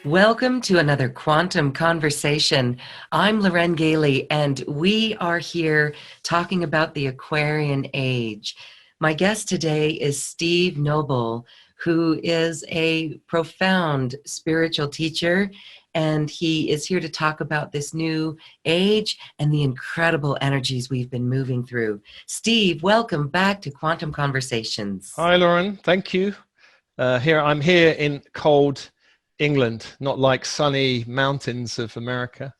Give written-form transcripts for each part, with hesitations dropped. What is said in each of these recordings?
Welcome to another Quantum Conversation. I'm Loren Gailey, and we are here talking about the Aquarian Age. My guest today is Steve Noble, who is a profound spiritual teacher, and he is here to talk about this new age and the incredible energies we've been moving through. Steve, welcome back to Quantum Conversations. Hi, Lauren. Thank you. I'm here in cold England, not like sunny mountains of America.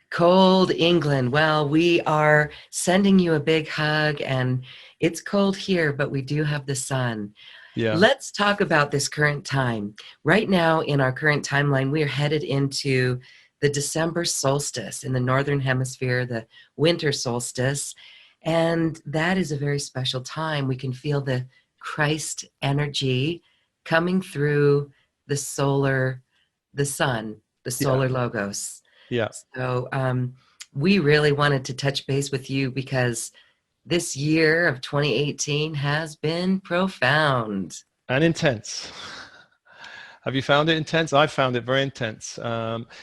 Cold England. Well, we are sending you a big hug, and it's cold here, but we do have the sun. Yeah. Let's talk about this current time. Right now in our current timeline, we are headed into the December solstice in the Northern Hemisphere, the winter solstice. And that is a very special time. We can feel the Christ energy coming through the sun, the solar logos. Yeah. So we really wanted to touch base with you because this year of 2018 has been profound. And intense. Have you found it intense? I found it very intense.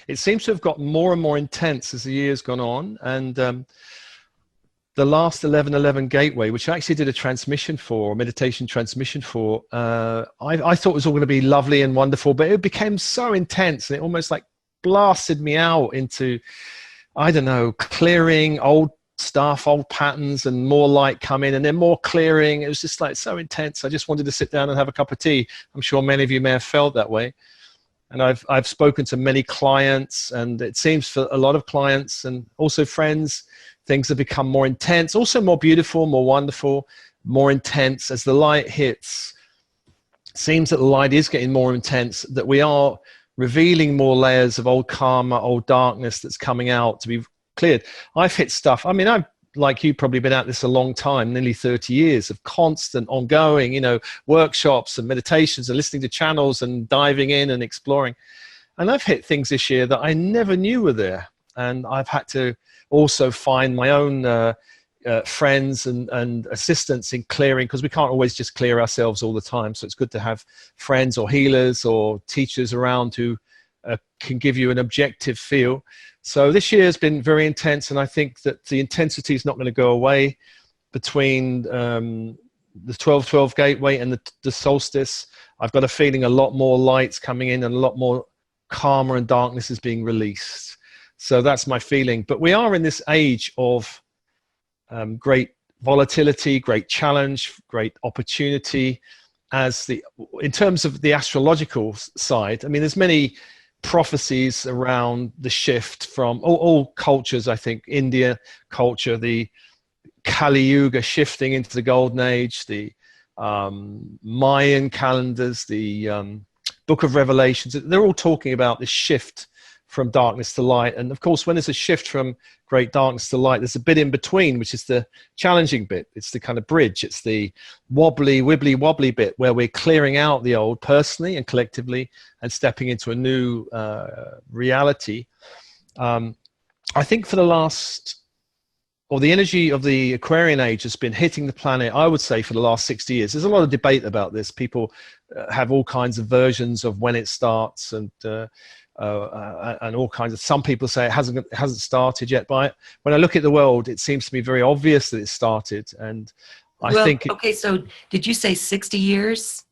It seems to have got more and more intense as the year's gone on. And the last 11/11 gateway, which I actually did a meditation transmission for, I thought it was all going to be lovely and wonderful, but it became so intense and it almost like blasted me out into, I don't know, clearing old stuff, old patterns, and more light coming, and then more clearing. It was just like so intense. I just wanted to sit down and have a cup of tea. I'm sure many of you may have felt that way. And I've spoken to many clients, and it seems for a lot of clients and also friends, things have become more intense, also more beautiful, more wonderful, more intense as the light hits. It seems that the light is getting more intense, that we are revealing more layers of old karma, old darkness that's coming out to be cleared. I've hit stuff. I mean, I've, like you, probably been at this a long time, nearly 30 years of constant, ongoing, workshops and meditations and listening to channels and diving in and exploring. And I've hit things this year that I never knew were there. And I've had to also find my own friends and assistants in clearing, because we can't always just clear ourselves all the time. So it's good to have friends or healers or teachers around who can give you an objective feel. So this year has been very intense, and I think that the intensity is not going to go away between the 12/12 gateway and the solstice. I've got a feeling a lot more light's coming in and a lot more karma and darkness is being released. So that's my feeling. But we are in this age of great volatility, great challenge, great opportunity. In terms of the astrological side, I mean, there's many prophecies around the shift from all cultures. I think India culture, the Kali Yuga shifting into the Golden Age, the Mayan calendars, the Book of Revelations, they're all talking about this shift from darkness to light. And of course, when there's a shift from great darkness to light, there's a bit in between, which is the challenging bit. It's the kind of bridge. It's the wibbly wobbly bit where we're clearing out the old personally and collectively and stepping into a new reality. I think for the energy of the Aquarian Age has been hitting the planet, I would say, for the last 60 years. There's a lot of debate about this. People have all kinds of versions of when it starts and all kinds of, some people say it hasn't started yet, but when I look at the world, it seems to be very obvious that it started. And okay, so did you say 60 years?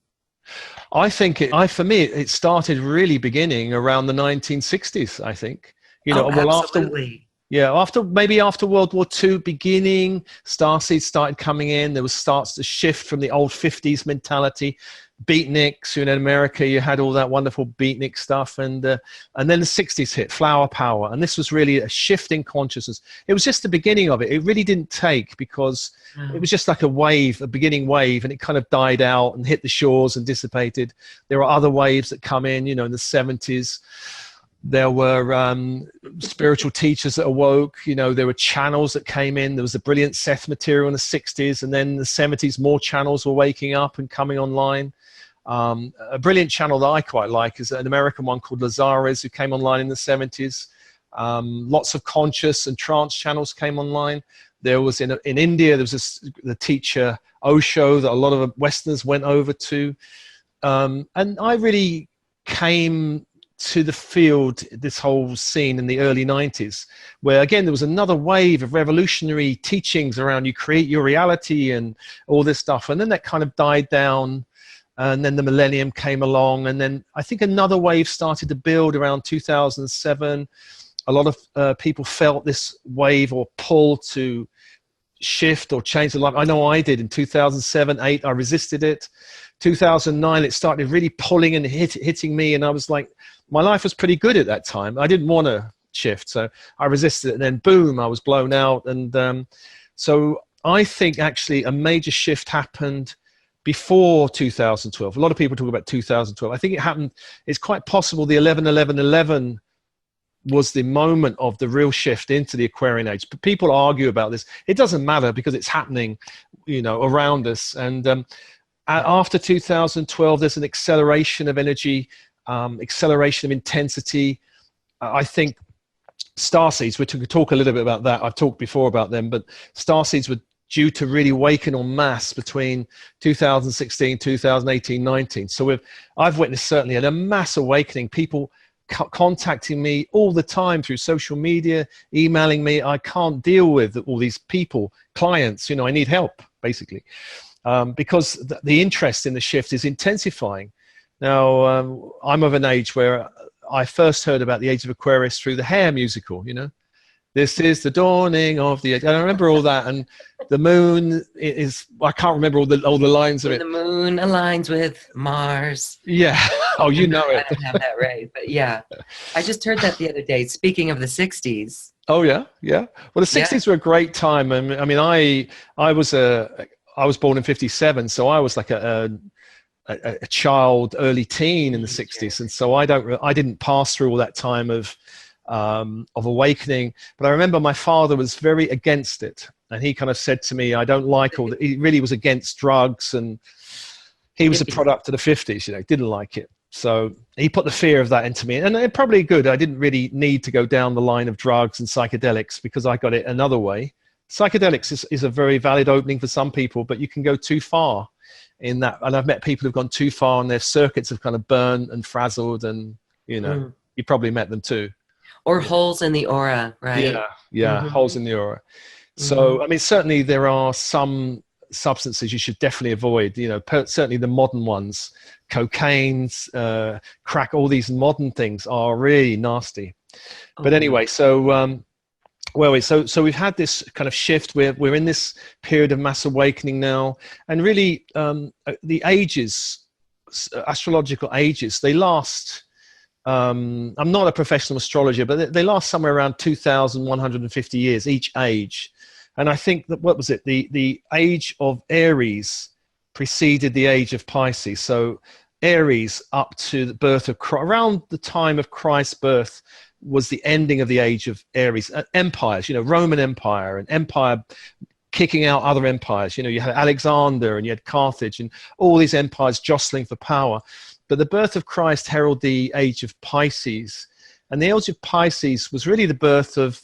I think for me, it started really beginning around the 1960s, I think. Absolutely. After World War II beginning, Starseeds started coming in. There starts to shift from the old 50s mentality. Beatniks, in America, you had all that wonderful beatnik stuff, and then the 60s hit, flower power, and this was really a shift in consciousness. It was just the beginning of it. It really didn't take, because it was just like a beginning wave, and it kind of died out and hit the shores and dissipated. There are other waves that come in, in the 70s. There were spiritual teachers that awoke. There were channels that came in. There was a brilliant Seth material in the 60s, and then in the 70s, more channels were waking up and coming online. A brilliant channel that I quite like is an American one called Lazarus, who came online in the 70s. Lots of conscious and trance channels came online. There was in India, there was the teacher Osho that a lot of Westerners went over to. And I really came to the field, this whole scene in the early 90s, where again, there was another wave of revolutionary teachings around you create your reality and all this stuff. And then that kind of died down. And then the millennium came along. And then I think another wave started to build around 2007. A lot of people felt this wave or pull to shift or change their life. I know I did in 2007, 8, I resisted it. 2009, it started really pulling and hitting me. And I was like, my life was pretty good at that time. I didn't want to shift. So I resisted it. And then boom, I was blown out. And so I think actually a major shift happened before 2012. A lot of people talk about 2012. I think it happened, it's quite possible the 11-11-11 was the moment of the real shift into the Aquarian age. But people argue about this. It doesn't matter because it's happening, you know, around us. And after 2012, there's an acceleration of energy, acceleration of intensity. I think starseeds, we could talk a little bit about that. I've talked before about them, but starseeds were due to really awaken en masse between 2016, 2018, 19. So I've witnessed certainly a mass awakening. People contacting me all the time through social media, emailing me. I can't deal with all these people, clients, you know, I need help basically, because the interest in the shift is intensifying. Now, I'm of an age where I first heard about the Age of Aquarius through the Hair musical, you know. This is the dawning of the age. I remember all that, and the moon is, I can't remember all the lines of it. The moon aligns with Mars. Yeah. Oh, you know it. I don't have that right, but yeah. I just heard that the other day, speaking of the 60s. Oh, yeah, yeah. Well, the 60s were a great time. I mean, I was born in 57, so I was like a child, early teen in the 60s, and so I didn't pass through all that time of awakening. But I remember my father was very against it, and he kind of said to me, I don't like all that. He really was against drugs, and he was a product of the 50s, you know, didn't like it. So he put the fear of that into me, and it probably good. I didn't really need to go down the line of drugs and psychedelics because I got it another way. Psychedelics is a very valid opening for some people, but you can go too far in that. And I've met people who've gone too far and their circuits have kind of burned and frazzled, and, you know, you probably met them too. Or holes in the aura, right? Yeah, holes in the aura. So, I mean, certainly there are some substances you should definitely avoid, you know, certainly the modern ones, cocaine's, crack, all these modern things are really nasty. But anyway, so, so we've had this kind of shift. We're in this period of mass awakening now, and really the ages, astrological ages, they last, I'm not a professional astrologer, but they last somewhere around 2,150 years, each age. And I think that, what was it? The age of Aries preceded the age of Pisces. So Aries up to the birth of Christ, around the time of Christ's birth, was the ending of the age of Aries. Empires, you know, Roman Empire, and empire kicking out other empires. You know, you had Alexander and you had Carthage and all these empires jostling for power. But the birth of Christ heralded the age of Pisces. And the age of Pisces was really the birth of,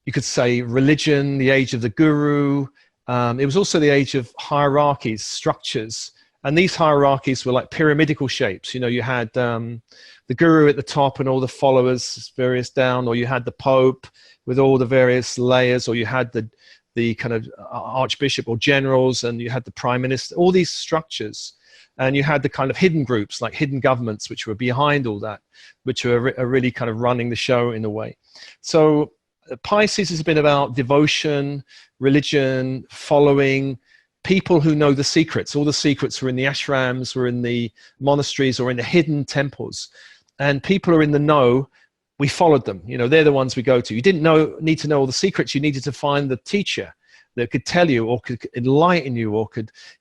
you could say, religion, the age of the guru. It was also the age of hierarchies, structures. And these hierarchies were like pyramidical shapes. You know, you had the guru at the top and all the followers, various down, or you had the Pope with all the various layers, or you had the kind of archbishop or generals, and you had the prime minister, all these structures. And you had the kind of hidden groups, like hidden governments, which were behind all that, which are really kind of running the show in a way. So Pisces has been about devotion, religion, following, people who know the secrets. All the secrets were in the ashrams, were in the monasteries, or in the hidden temples. And people are in the know. We followed them. You know, they're the ones we go to. You didn't need to know all the secrets. You needed to find the teacher that could tell you, or could enlighten you, or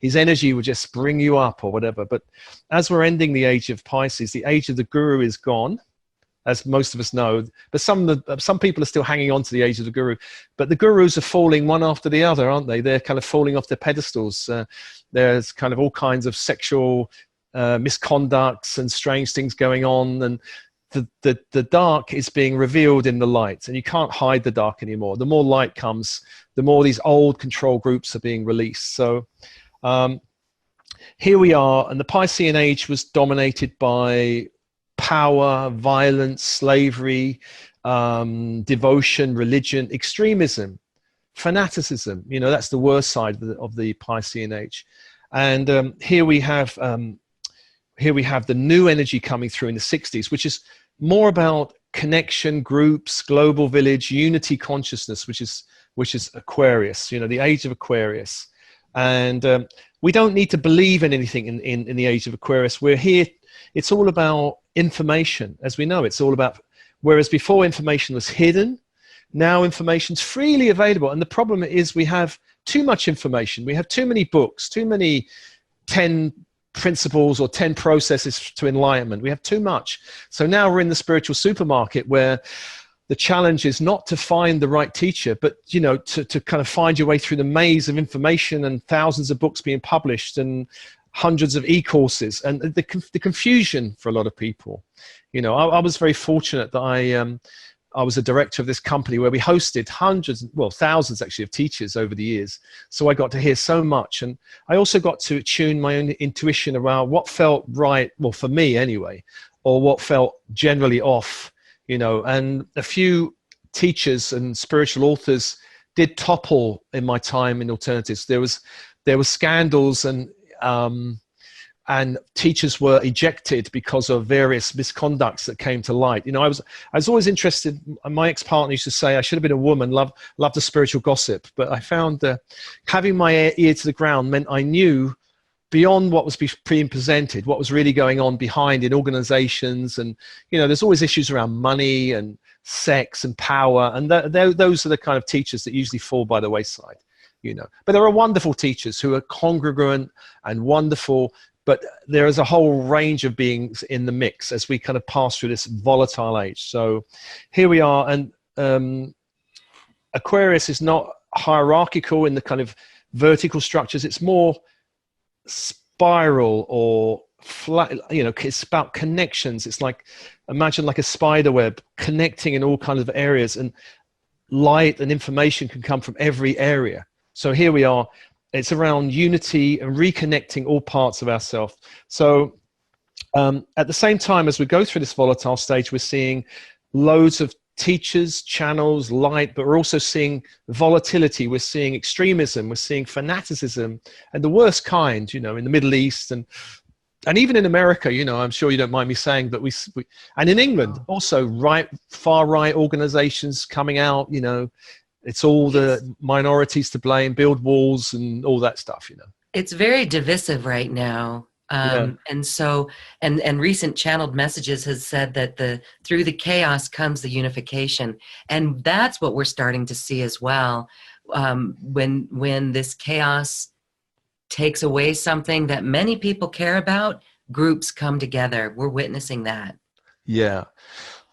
his energy would just bring you up, or whatever. But as we're ending the age of Pisces, the age of the guru is gone, as most of us know. But some people are still hanging on to the age of the guru. But the gurus are falling one after the other, aren't they? They're kind of falling off their pedestals. There's kind of all kinds of sexual misconducts and strange things going on. And the dark is being revealed in the light, and you can't hide the dark anymore. The more light comes, the more these old control groups are being released. So here we are, and the Piscean Age was dominated by power, violence, slavery, devotion, religion, extremism, fanaticism. You know, that's the worst side of the Piscean Age. And here we have the new energy coming through in the 60s, which is more about connection, groups, global village, unity consciousness, which is Aquarius, you know, the age of Aquarius. And we don't need to believe in anything in the age of Aquarius. We're here, it's all about information, as we know. It's all about, whereas before information was hidden, now information's freely available. And the problem is we have too much information. We have too many books, too many 10 principles or 10 processes to enlightenment. We have too much. So now we're in the spiritual supermarket, where the challenge is not to find the right teacher, but, you know, to kind of find your way through the maze of information and thousands of books being published and hundreds of e-courses, and the confusion for a lot of people. You know, I was very fortunate that I was a director of this company where we hosted hundreds, well, thousands actually, of teachers over the years. So I got to hear so much. And I also got to tune my own intuition around what felt right, well, for me anyway, or what felt generally off, you know. And a few teachers and spiritual authors did topple in my time in alternatives. There was scandals, and teachers were ejected because of various misconducts that came to light. You know, I was always interested. My ex-partner used to say I should have been a woman, love the spiritual gossip. But I found having my ear to the ground meant I knew beyond what was being presented, what was really going on behind in organizations. And, you know, there's always issues around money and sex and power. And those are the kind of teachers that usually fall by the wayside, you know. But there are wonderful teachers who are congruent and wonderful. But there is a whole range of beings in the mix as we kind of pass through this volatile age. So here we are. And Aquarius is not hierarchical in the kind of vertical structures. It's more spiral or flat, you know, it's about connections. It's like, imagine like a spider web connecting in all kinds of areas, and light and information can come from every area. So here we are. It's around unity and reconnecting all parts of ourselves. So at the same time as we go through this volatile stage, we're seeing loads of teachers, channels, light, but we're also seeing volatility. We're seeing extremism. We're seeing fanaticism, and the worst kind, you know, in the Middle East and even in America, you know, I'm sure you don't mind me saying, but we and in England also, far right organizations coming out, you know. It's all the minorities to blame, build walls and all that stuff, you know. It's very divisive right now. And so, and recent channeled messages has said that through the chaos comes the unification. And that's what we're starting to see as well. When this chaos takes away something that many people care about, groups come together. We're witnessing that. Yeah.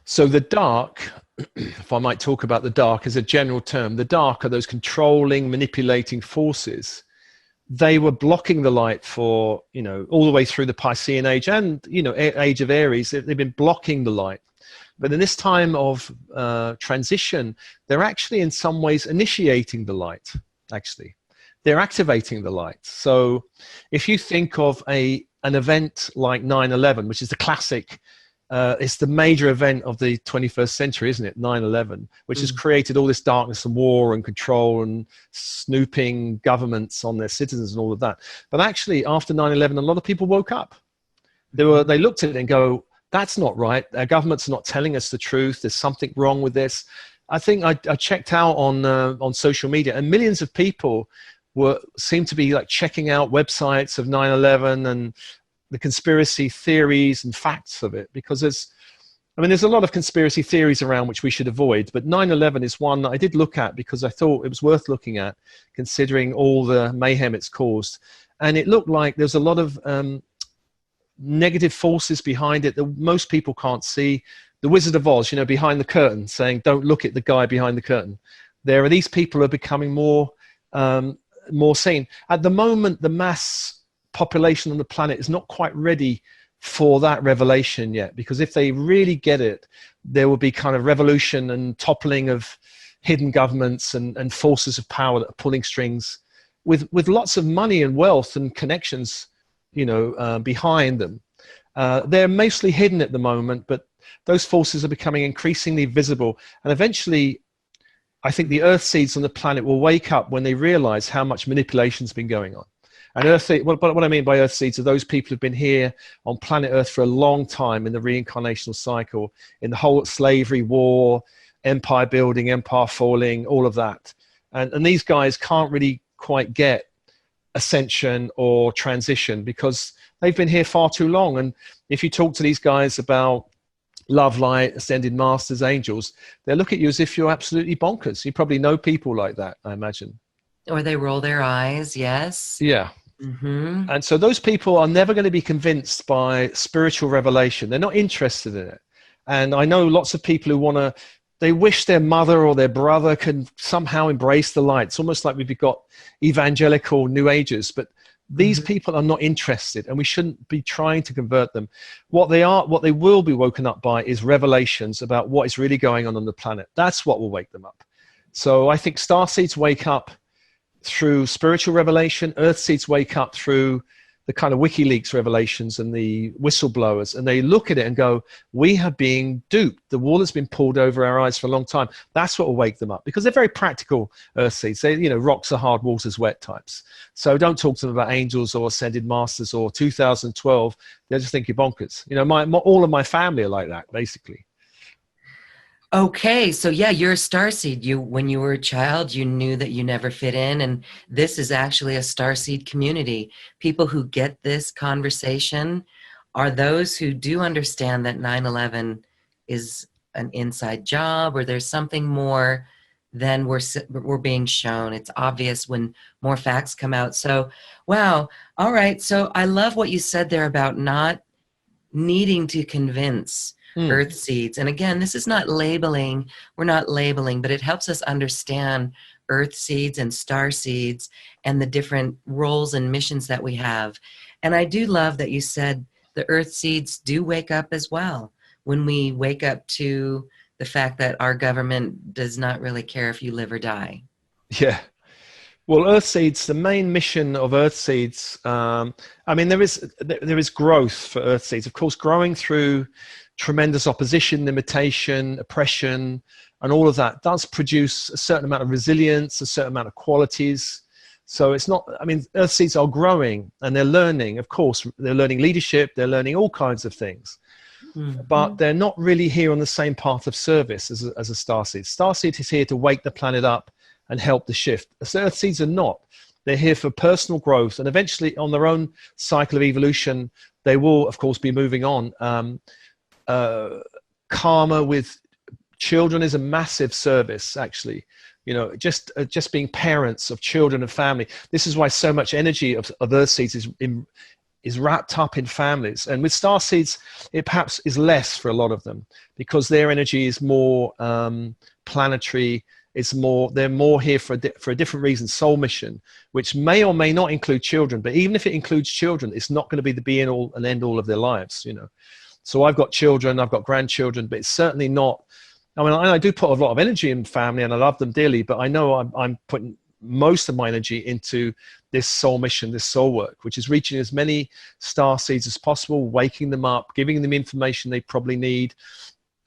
So the dark, if I might talk about the dark as a general term, the dark are those controlling, manipulating forces. They were blocking the light for, you know, all the way through the Piscean Age and, you know, Age of Aries. They've been blocking the light. But in this time of transition, they're actually in some ways initiating the light, actually. They're activating the light. So if you think of an event like 9/11, which is the classic, it's the major event of the 21st century, isn't it? 9/11, which has created all this darkness and war and control and snooping governments on their citizens and all of that. But actually, after 9/11, a lot of people woke up. They looked at it and go, that's not right. Our government's not telling us the truth. There's something wrong with this. I think I checked out on social media, and millions of people seemed to be like checking out websites of 9/11 and the conspiracy theories and facts of it, because there's a lot of conspiracy theories around which we should avoid, but 9/11 is one that I did look at because I thought it was worth looking at, considering all the mayhem it's caused. And it looked like there's a lot of negative forces behind it that most people can't see. The Wizard of Oz, you know, behind the curtain, saying, don't look at the guy behind the curtain. There are these people who are becoming more seen. At the moment, the mass population on the planet is not quite ready for that revelation yet, because if they really get it, there will be kind of revolution and toppling of hidden governments and forces of power that are pulling strings with lots of money and wealth and connections, behind them. They're mostly hidden at the moment, but those forces are becoming increasingly visible. And eventually, I think the Earth seeds on the planet will wake up when they realize how much manipulation's been going on. And what I mean by Earth seeds are those people who've been here on planet Earth for a long time in the reincarnational cycle, in the whole slavery, war, empire building, empire falling, all of that. And these guys can't really quite get ascension or transition because they've been here far too long. And if you talk to these guys about love, light, ascended masters, angels, they'll look at you as if you're absolutely bonkers. You probably know people like that, I imagine. Or they roll their eyes, yes. Yeah. Mm-hmm. And so those people are never going to be convinced by spiritual revelation. They're not interested in it. And I know lots of people who they wish their mother or their brother can somehow embrace the light. It's almost like we've got evangelical New Agers, but these people are not interested, and we shouldn't be trying to convert them. What they will be woken up by is revelations about what is really going on the planet. That's what will wake them up. So I think starseeds wake up through spiritual revelation. Earth seeds wake up through the kind of WikiLeaks revelations and the whistleblowers, and they look at it and go, we have been duped. The wall has been pulled over our eyes for a long time. That's what will wake them up, because they're very practical Earth seeds. They, rocks are hard, water's wet types. So don't talk to them about angels or ascended masters or 2012. They'll just think you're bonkers. All of my family are like that, basically. Okay, so yeah, you're a starseed. When you were a child, you knew that you never fit in, and this is actually a starseed community. People who get this conversation are those who do understand that 9/11 is an inside job, or there's something more than we're being shown. It's obvious when more facts come out. So, wow. All right. So I love what you said there about not needing to convince Earth seeds. And again, this is not labeling. We're not labeling, but it helps us understand Earth seeds and star seeds and the different roles and missions that we have. And I do love that you said the Earth seeds do wake up as well. When we wake up to the fact that our government does not really care if you live or die. Yeah. Well, Earth seeds, the main mission of Earth seeds, there is growth for Earth seeds. Of course, growing through tremendous opposition, limitation, oppression, and all of that does produce a certain amount of resilience, a certain amount of qualities. So it's not, Earth seeds are growing and they're learning. Of course, they're learning leadership, they're learning all kinds of things. But they're not really here on the same path of service as a starseed. Starseed is here to wake the planet up and help the shift. Earth seeds are not. They're here for personal growth, and eventually on their own cycle of evolution, they will, of course, be moving on. Karma with children is a massive service, actually. Just being parents of children and family. This is why so much energy of Earth seeds is wrapped up in families. And with star seeds, it perhaps is less for a lot of them, because their energy is more planetary. They're more here for a different reason, soul mission, which may or may not include children. But even if it includes children, it's not going to be the be and all and end all of their lives. So I've got children, I've got grandchildren, but it's certainly not. I do put a lot of energy in family, and I love them dearly. But I know I'm putting most of my energy into this soul mission, this soul work, which is reaching as many star seeds as possible, waking them up, giving them information they probably need,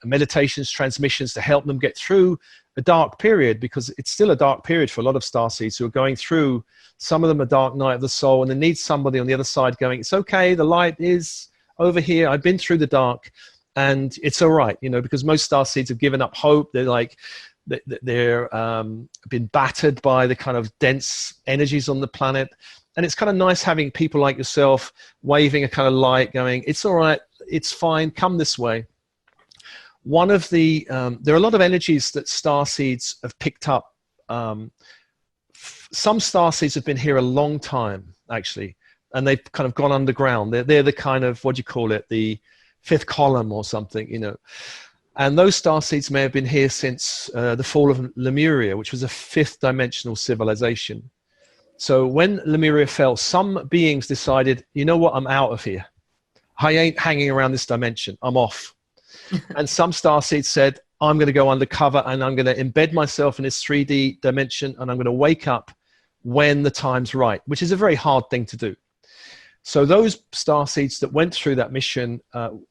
meditations, transmissions to help them get through a dark period, because it's still a dark period for a lot of star seeds who are going through, some of them a dark night of the soul, and they need somebody on the other side going, it's okay, the light is over here, I've been through the dark and it's all right, because most star seeds have given up hope. They're been battered by the kind of dense energies on the planet. And it's kind of nice having people like yourself waving a kind of light going, it's all right, it's fine, come this way. One of the, there are a lot of energies that star seeds have picked up. Some star seeds have been here a long time, actually, and they've kind of gone underground. They're the kind of, what do you call it, the fifth column or something, And those star seeds may have been here since the fall of Lemuria, which was a fifth dimensional civilization. So when Lemuria fell, some beings decided, you know what, I'm out of here. I ain't hanging around this dimension. I'm off. And some starseeds said, I'm going to go undercover and I'm going to embed myself in this 3D dimension and I'm going to wake up when the time's right, which is a very hard thing to do. So those starseeds that went through that mission,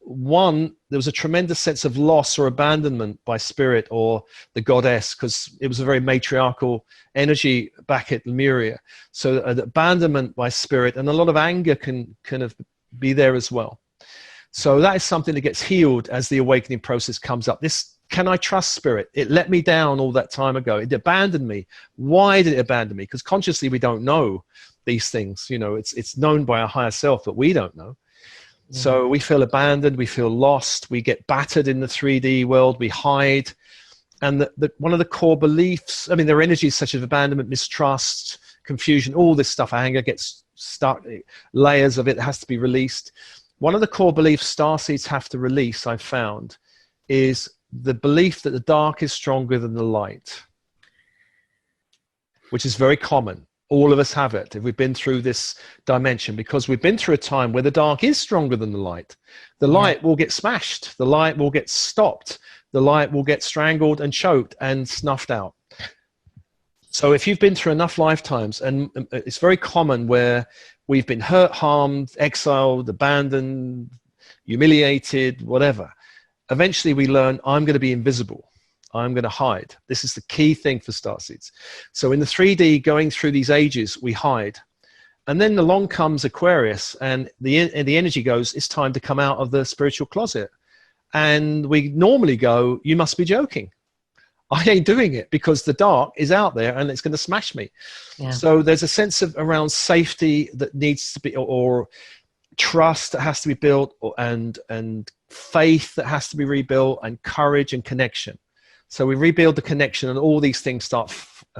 one, there was a tremendous sense of loss or abandonment by spirit or the goddess, because it was a very matriarchal energy back at Lemuria. So abandonment by spirit, and a lot of anger can kind of be there as well. So that is something that gets healed as the awakening process comes up. This, can I trust spirit? It let me down all that time ago. It abandoned me. Why did it abandon me? Because consciously we don't know these things. You know, it's known by our higher self, but we don't know. So we feel abandoned, we feel lost, we get battered in the 3D world, we hide. And one of the core beliefs, I mean, there are energies such as abandonment, mistrust, confusion, all this stuff, anger gets stuck, layers of it has to be released. One of the core beliefs starseeds have to release, I've found, is the belief that the dark is stronger than the light, which is very common. All of us have it if we've been through this dimension, because we've been through a time where the dark is stronger than the light. The light will get smashed. The light will get stopped. The light will get strangled and choked and snuffed out. So if you've been through enough lifetimes, and it's very common where we've been hurt, harmed, exiled, abandoned, humiliated, whatever, eventually we learn, I'm going to be invisible. I'm going to hide. This is the key thing for starseeds. So in the 3D, going through these ages, we hide. And then along comes Aquarius, and the energy goes, it's time to come out of the spiritual closet. And we normally go, you must be joking. I ain't doing it, because the dark is out there and it's going to smash me. Yeah. So there's a sense of around safety that needs to be, or trust that has to be built, and faith that has to be rebuilt, and courage and connection. So we rebuild the connection and all these things start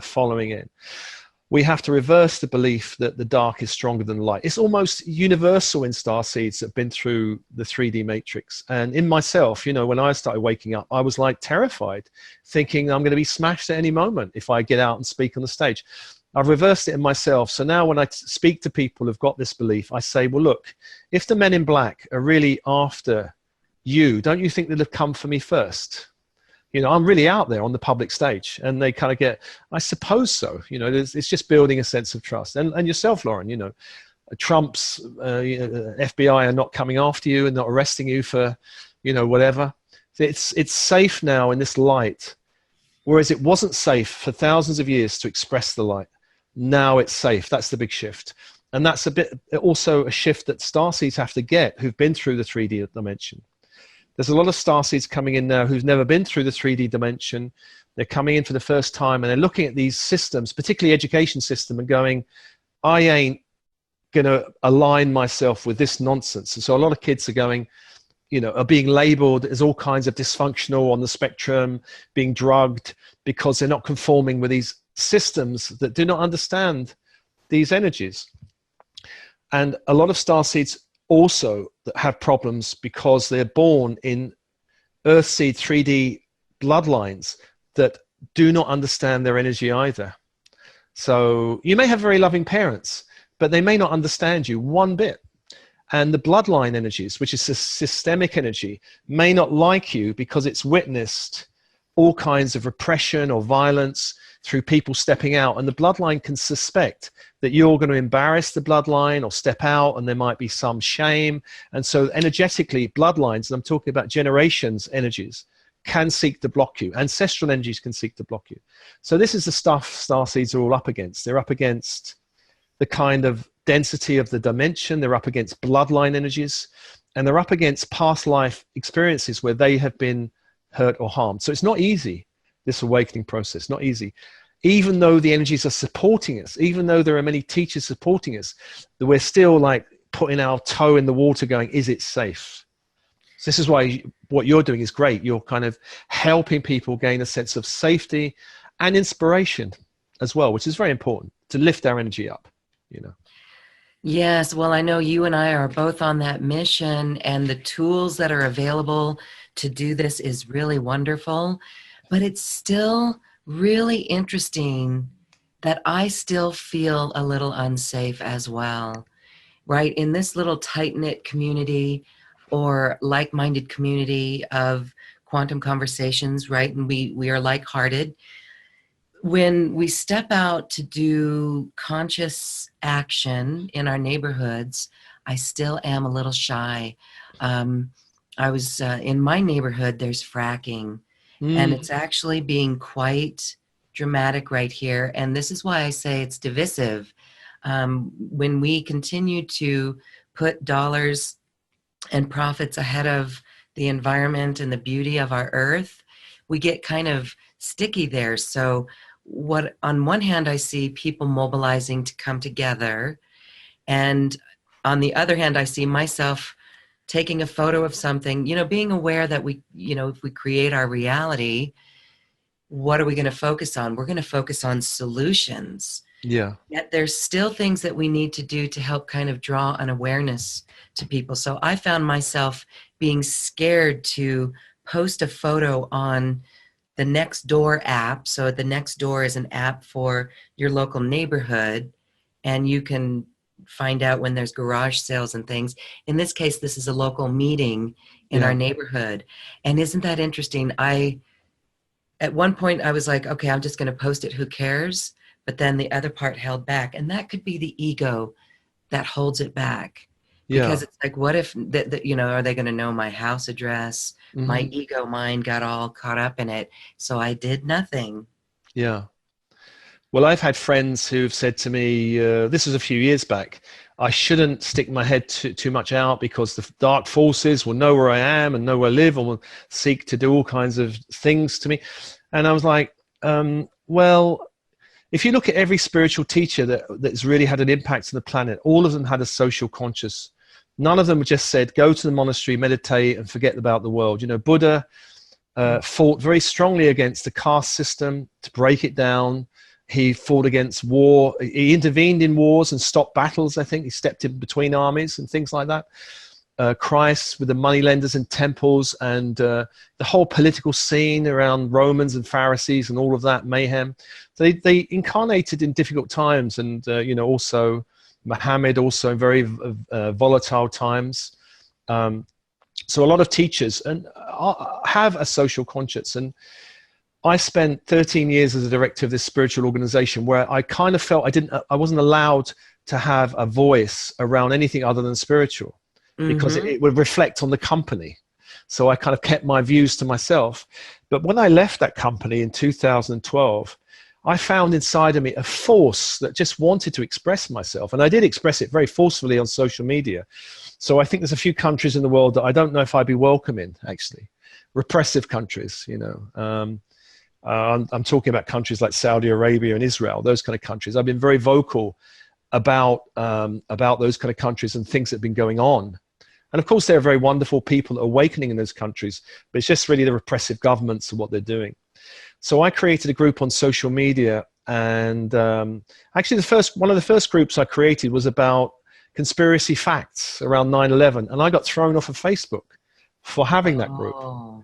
following in. We have to reverse the belief that the dark is stronger than the light. It's almost universal in starseeds that have been through the 3D matrix. And in myself, you know, when I started waking up, I was like terrified, thinking I'm going to be smashed at any moment if I get out and speak on the stage. I've reversed it in myself. So now when I speak to people who've got this belief, I say, well, look, if the men in black are really after you, don't you think they'd have come for me first? You know, I'm really out there on the public stage, and they kind of get, I suppose so. You know, it's just building a sense of trust. And yourself, Lauren, you know, Trump's FBI are not coming after you and not arresting you for, you know, whatever. It's safe now in this light, whereas it wasn't safe for thousands of years to express the light. Now it's safe. That's the big shift. And that's a bit also a shift that starseeds have to get, who've been through the 3D dimension. There's a lot of starseeds coming in now who've never been through the 3D dimension. They're coming in for the first time, and they're looking at these systems, particularly education system, and going, I ain't going to align myself with this nonsense. And so a lot of kids are going, you know, are being labeled as all kinds of dysfunctional on the spectrum, being drugged, because they're not conforming with these systems that do not understand these energies. And a lot of starseeds also that have problems because they're born in Earthseed 3D bloodlines that do not understand their energy either. So you may have very loving parents, but they may not understand you one bit. And the bloodline energies, which is a systemic energy, may not like you because it's witnessed all kinds of repression or violence through people stepping out. And the bloodline can suspect that you're going to embarrass the bloodline or step out, and there might be some shame. And so energetically, bloodlines, and I'm talking about generations energies, can seek to block you. Ancestral energies can seek to block you. So this is the stuff starseeds are all up against. They're up against the kind of density of the dimension. They're up against bloodline energies, and they're up against past life experiences where they have been hurt or harmed. So it's not easy, this awakening process, not easy. Even though the energies are supporting us, even though there are many teachers supporting us, that we're still like putting our toe in the water going, is it safe? So this is why what you're doing is great. You're kind of helping people gain a sense of safety and inspiration as well, which is very important to lift our energy up, you know. Yes, well, I know you and I are both on that mission, and the tools that are available to do this is really wonderful, but it's still really interesting that I still feel a little unsafe as well, right? In this little tight-knit community, or like-minded community of quantum conversations, right? And we are like-hearted. When we step out to do conscious action in our neighborhoods, I still am a little shy. I was in my neighborhood, there's fracking, and Mm. it's actually being quite dramatic right here. And this is why I say it's divisive. When we continue to put dollars and profits ahead of the environment and the beauty of our earth, we get kind of sticky there. So what, on one hand, I see people mobilizing to come together, and on the other hand, I see myself taking a photo of something, being aware that we, if we create our reality, what are we going to focus on? We're going to focus on solutions. Yeah. Yet there's still things that we need to do to help kind of draw an awareness to people. So I found myself being scared to post a photo on the Nextdoor app. So the Nextdoor is an app for your local neighborhood, and you can find out when there's garage sales and things. In this case, this is a local meeting in our neighborhood. And isn't that interesting? At one point I was like, okay, I'm just going to post it. Who cares? But then the other part held back. And that could be the ego that holds it back. Because it's like, what if, are they going to know my house address? Mm-hmm. My ego mind got all caught up in it. So I did nothing. Yeah. Well, I've had friends who've said to me, this was a few years back, I shouldn't stick my head too much out because the dark forces will know where I am and know where I live and will seek to do all kinds of things to me. And I was like, well, if you look at every spiritual teacher that's really had an impact on the planet, all of them had a social conscious. None of them just said, go to the monastery, meditate, and forget about the world. Buddha fought very strongly against the caste system to break it down. He fought against war. He intervened in wars and stopped battles, I think. He stepped in between armies and things like that. Christ with the moneylenders and temples and the whole political scene around Romans and Pharisees and all of that mayhem. They incarnated in difficult times, and also Muhammad also in very volatile times. So a lot of teachers have a social conscience, and I spent 13 years as a director of this spiritual organization where I kind of felt I wasn't allowed to have a voice around anything other than spiritual, because it would reflect on the company. So I kind of kept my views to myself. But when I left that company in 2012, I found inside of me a force that just wanted to express myself. And I did express it very forcefully on social media. So I think there's a few countries in the world that I don't know if I'd be welcome in, actually. Repressive countries, I'm talking about countries like Saudi Arabia and Israel, those kind of countries. I've been very vocal about those kind of countries and things that have been going on. And of course, there are very wonderful people awakening in those countries, but it's just really the repressive governments and what they're doing. So I created a group on social media, and actually one of the first groups I created was about conspiracy facts around 9/11, and I got thrown off of Facebook for having that group.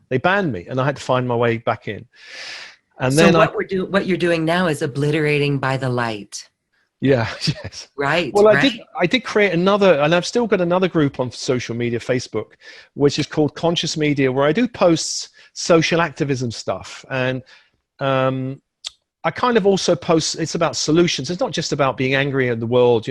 They banned me, and I had to find my way back in. And so then what you're doing now is obliterating by the light. Yeah, yes. Right. Well, right. I did create another, and I've still got another group on social media, Facebook, which is called Conscious Media, where I do post social activism stuff. And I kind of also post, it's about solutions. It's not just about being angry at the world,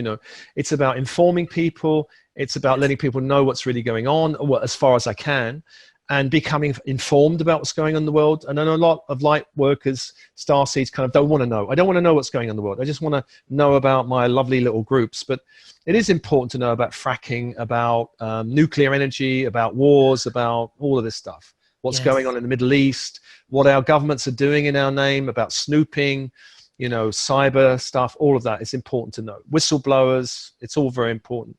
it's about informing people. It's about letting people know what's really going on, as far as I can, and becoming informed about what's going on in the world. And I know a lot of light workers, starseeds, kind of don't want to know. I don't want to know what's going on in the world. I just want to know about my lovely little groups. But it is important to know about fracking, about nuclear energy, about wars, about all of this stuff. What's going on in the Middle East, what our governments are doing in our name, about snooping, cyber stuff, all of that is important to know. Whistleblowers, it's all very important.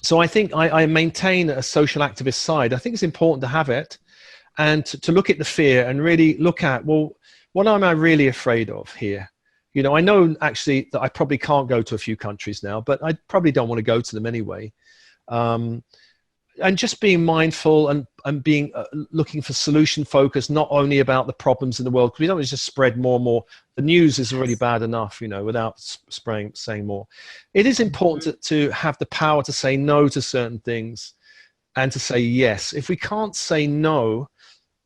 So I think I maintain a social activist side. I think it's important to have it and to look at the fear and really look at, well, what am I really afraid of here? I know actually that I probably can't go to a few countries now, but I probably don't want to go to them anyway. And just being mindful and being looking for solution focus, not only about the problems in the world, because we don't want to just spread more and more. The news is already bad enough, without saying more. It is important to have the power to say no to certain things, and to say yes. If we can't say no,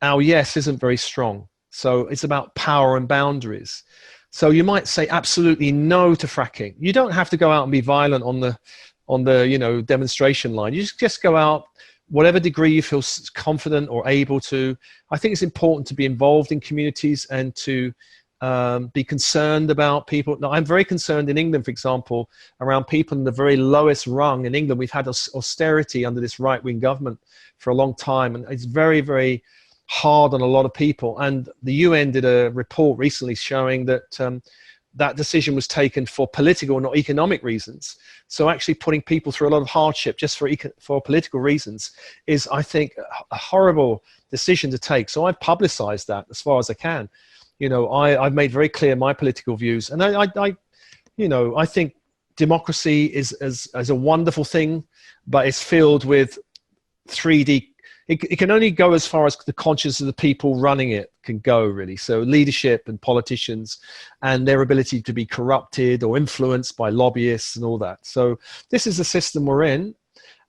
our yes isn't very strong. So it's about power and boundaries. So you might say absolutely no to fracking. You don't have to go out and be violent on the demonstration line. You just go out, whatever degree you feel confident or able to. I think it's important to be involved in communities and to be concerned about people. Now, I'm very concerned in England, for example, around people in the very lowest rung in England. We've had austerity under this right-wing government for a long time, and it's very, very hard on a lot of people. And the UN did a report recently showing that that decision was taken for political, not economic reasons. So actually putting people through a lot of hardship just for political reasons is, I think, a horrible decision to take. So I've publicized that as far as I can. I've made very clear my political views. And I think democracy is a wonderful thing, but it's filled with 3D. It can only go as far as the conscience of the people running it can go, really. So leadership and politicians and their ability to be corrupted or influenced by lobbyists and all that. So this is the system we're in.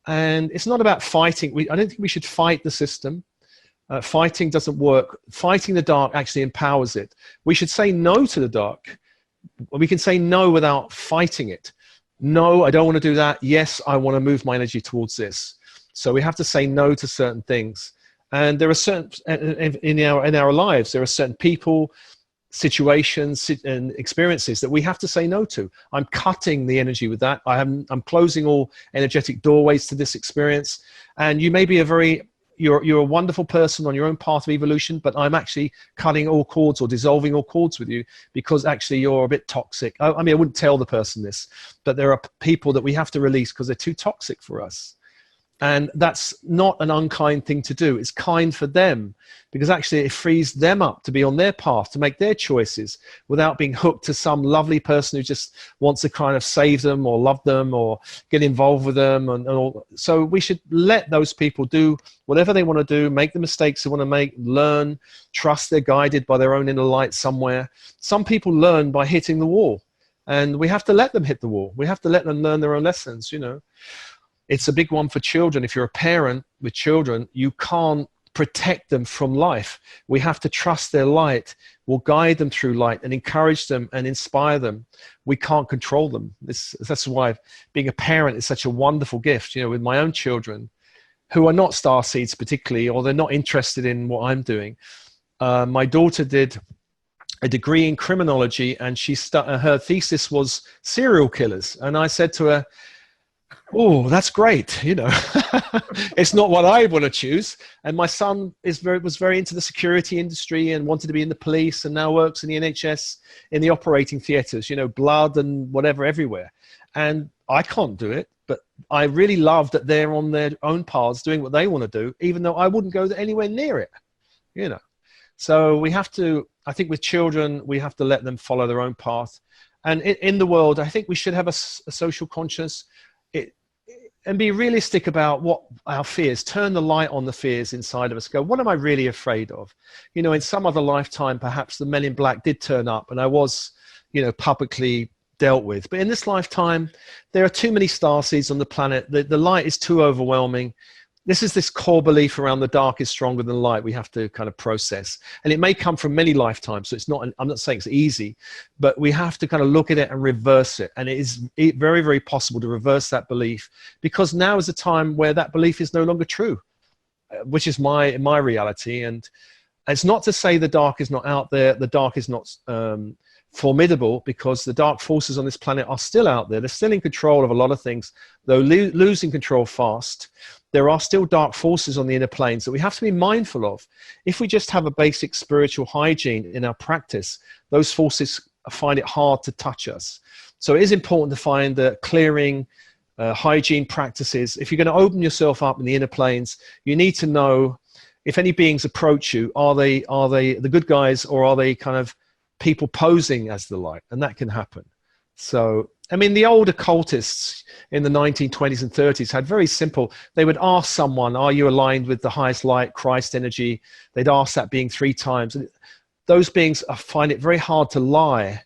And it's not about fighting. I don't think we should fight the system. Fighting doesn't work. Fighting the dark actually empowers it. We should say no to the dark. We can say no without fighting it. No, I don't want to do that. Yes, I want to move my energy towards this. So we have to say no to certain things. And there are certain, in our lives, there are certain people, situations, and experiences that we have to say no to. I'm cutting the energy with that. I'm closing all energetic doorways to this experience. And you may be you're a wonderful person on your own path of evolution, but I'm actually cutting all cords or dissolving all cords with you because actually you're a bit toxic. I mean, I wouldn't tell the person this, but there are people that we have to release because they're too toxic for us. And that's not an unkind thing to do. It's kind for them because actually it frees them up to be on their path, to make their choices without being hooked to some lovely person who just wants to kind of save them or love them or get involved with them. And all. So we should let those people do whatever they want to do, make the mistakes they want to make, learn, trust they're guided by their own inner light somewhere. Some people learn by hitting the wall, and we have to let them hit the wall. We have to let them learn their own lessons, It's a big one for children. If you're a parent with children, you can't protect them from life. We have to trust their light. We'll guide them through light and encourage them and inspire them. We can't control them. That's why being a parent is such a wonderful gift, with my own children who are not starseeds particularly, or they're not interested in what I'm doing. My daughter did a degree in criminology, and her thesis was serial killers. And I said to her, oh, that's great. It's not what I want to choose. And my son was very into the security industry and wanted to be in the police, and now works in the NHS in the operating theatres, blood and whatever everywhere. And I can't do it, but I really love that they're on their own paths doing what they want to do, even though I wouldn't go anywhere near it, So we have to, I think with children, we have to let them follow their own path. And in the world, I think we should have a social conscience. And be realistic about what our fears, turn the light on the fears inside of us, go, what am I really afraid of? In some other lifetime, perhaps the Men in Black did turn up and I was, publicly dealt with. But in this lifetime, there are too many starseeds on the planet. The light is too overwhelming. This core belief around the dark is stronger than light we have to kind of process. And it may come from many lifetimes. So I'm not saying it's easy, but we have to kind of look at it and reverse it. And it is very, very possible to reverse that belief, because now is a time where that belief is no longer true, which is my reality. And it's not to say the dark is not out there. The dark is not formidable, because the dark forces on this planet are still out there. They're still in control of a lot of things, though losing control fast. There are still dark forces on the inner planes that we have to be mindful of. If we just have a basic spiritual hygiene in our practice, those forces find it hard to touch us. So it is important to find the clearing, hygiene practices. If you're going to open yourself up in the inner planes, you need to know if any beings approach you, are they the good guys, or are they kind of people posing as the light? And that can happen. So, I mean, the old occultists in the 1920s and 30s had very simple, they would ask someone, are you aligned with the highest light, Christ energy? They'd ask that being 3 times. And those beings find it very hard to lie,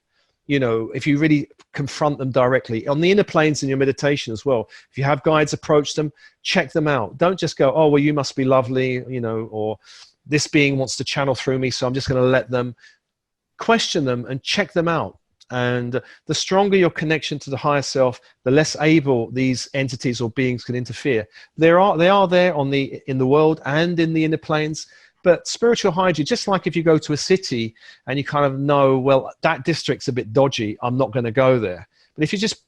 you know, if you really confront them directly. On the inner planes in your meditation as well, if you have guides approach them, check them out. Don't just go, oh, well, you must be lovely, you know, or this being wants to channel through me, so I'm just going to let them. Question them and check them out. And the stronger your connection to the higher self, the less able these entities or beings can interfere. They are there in the world and in the inner planes. But spiritual hygiene, just like if you go to a city and you kind of know, well, that district's a bit dodgy, I'm not going to go there. But if you just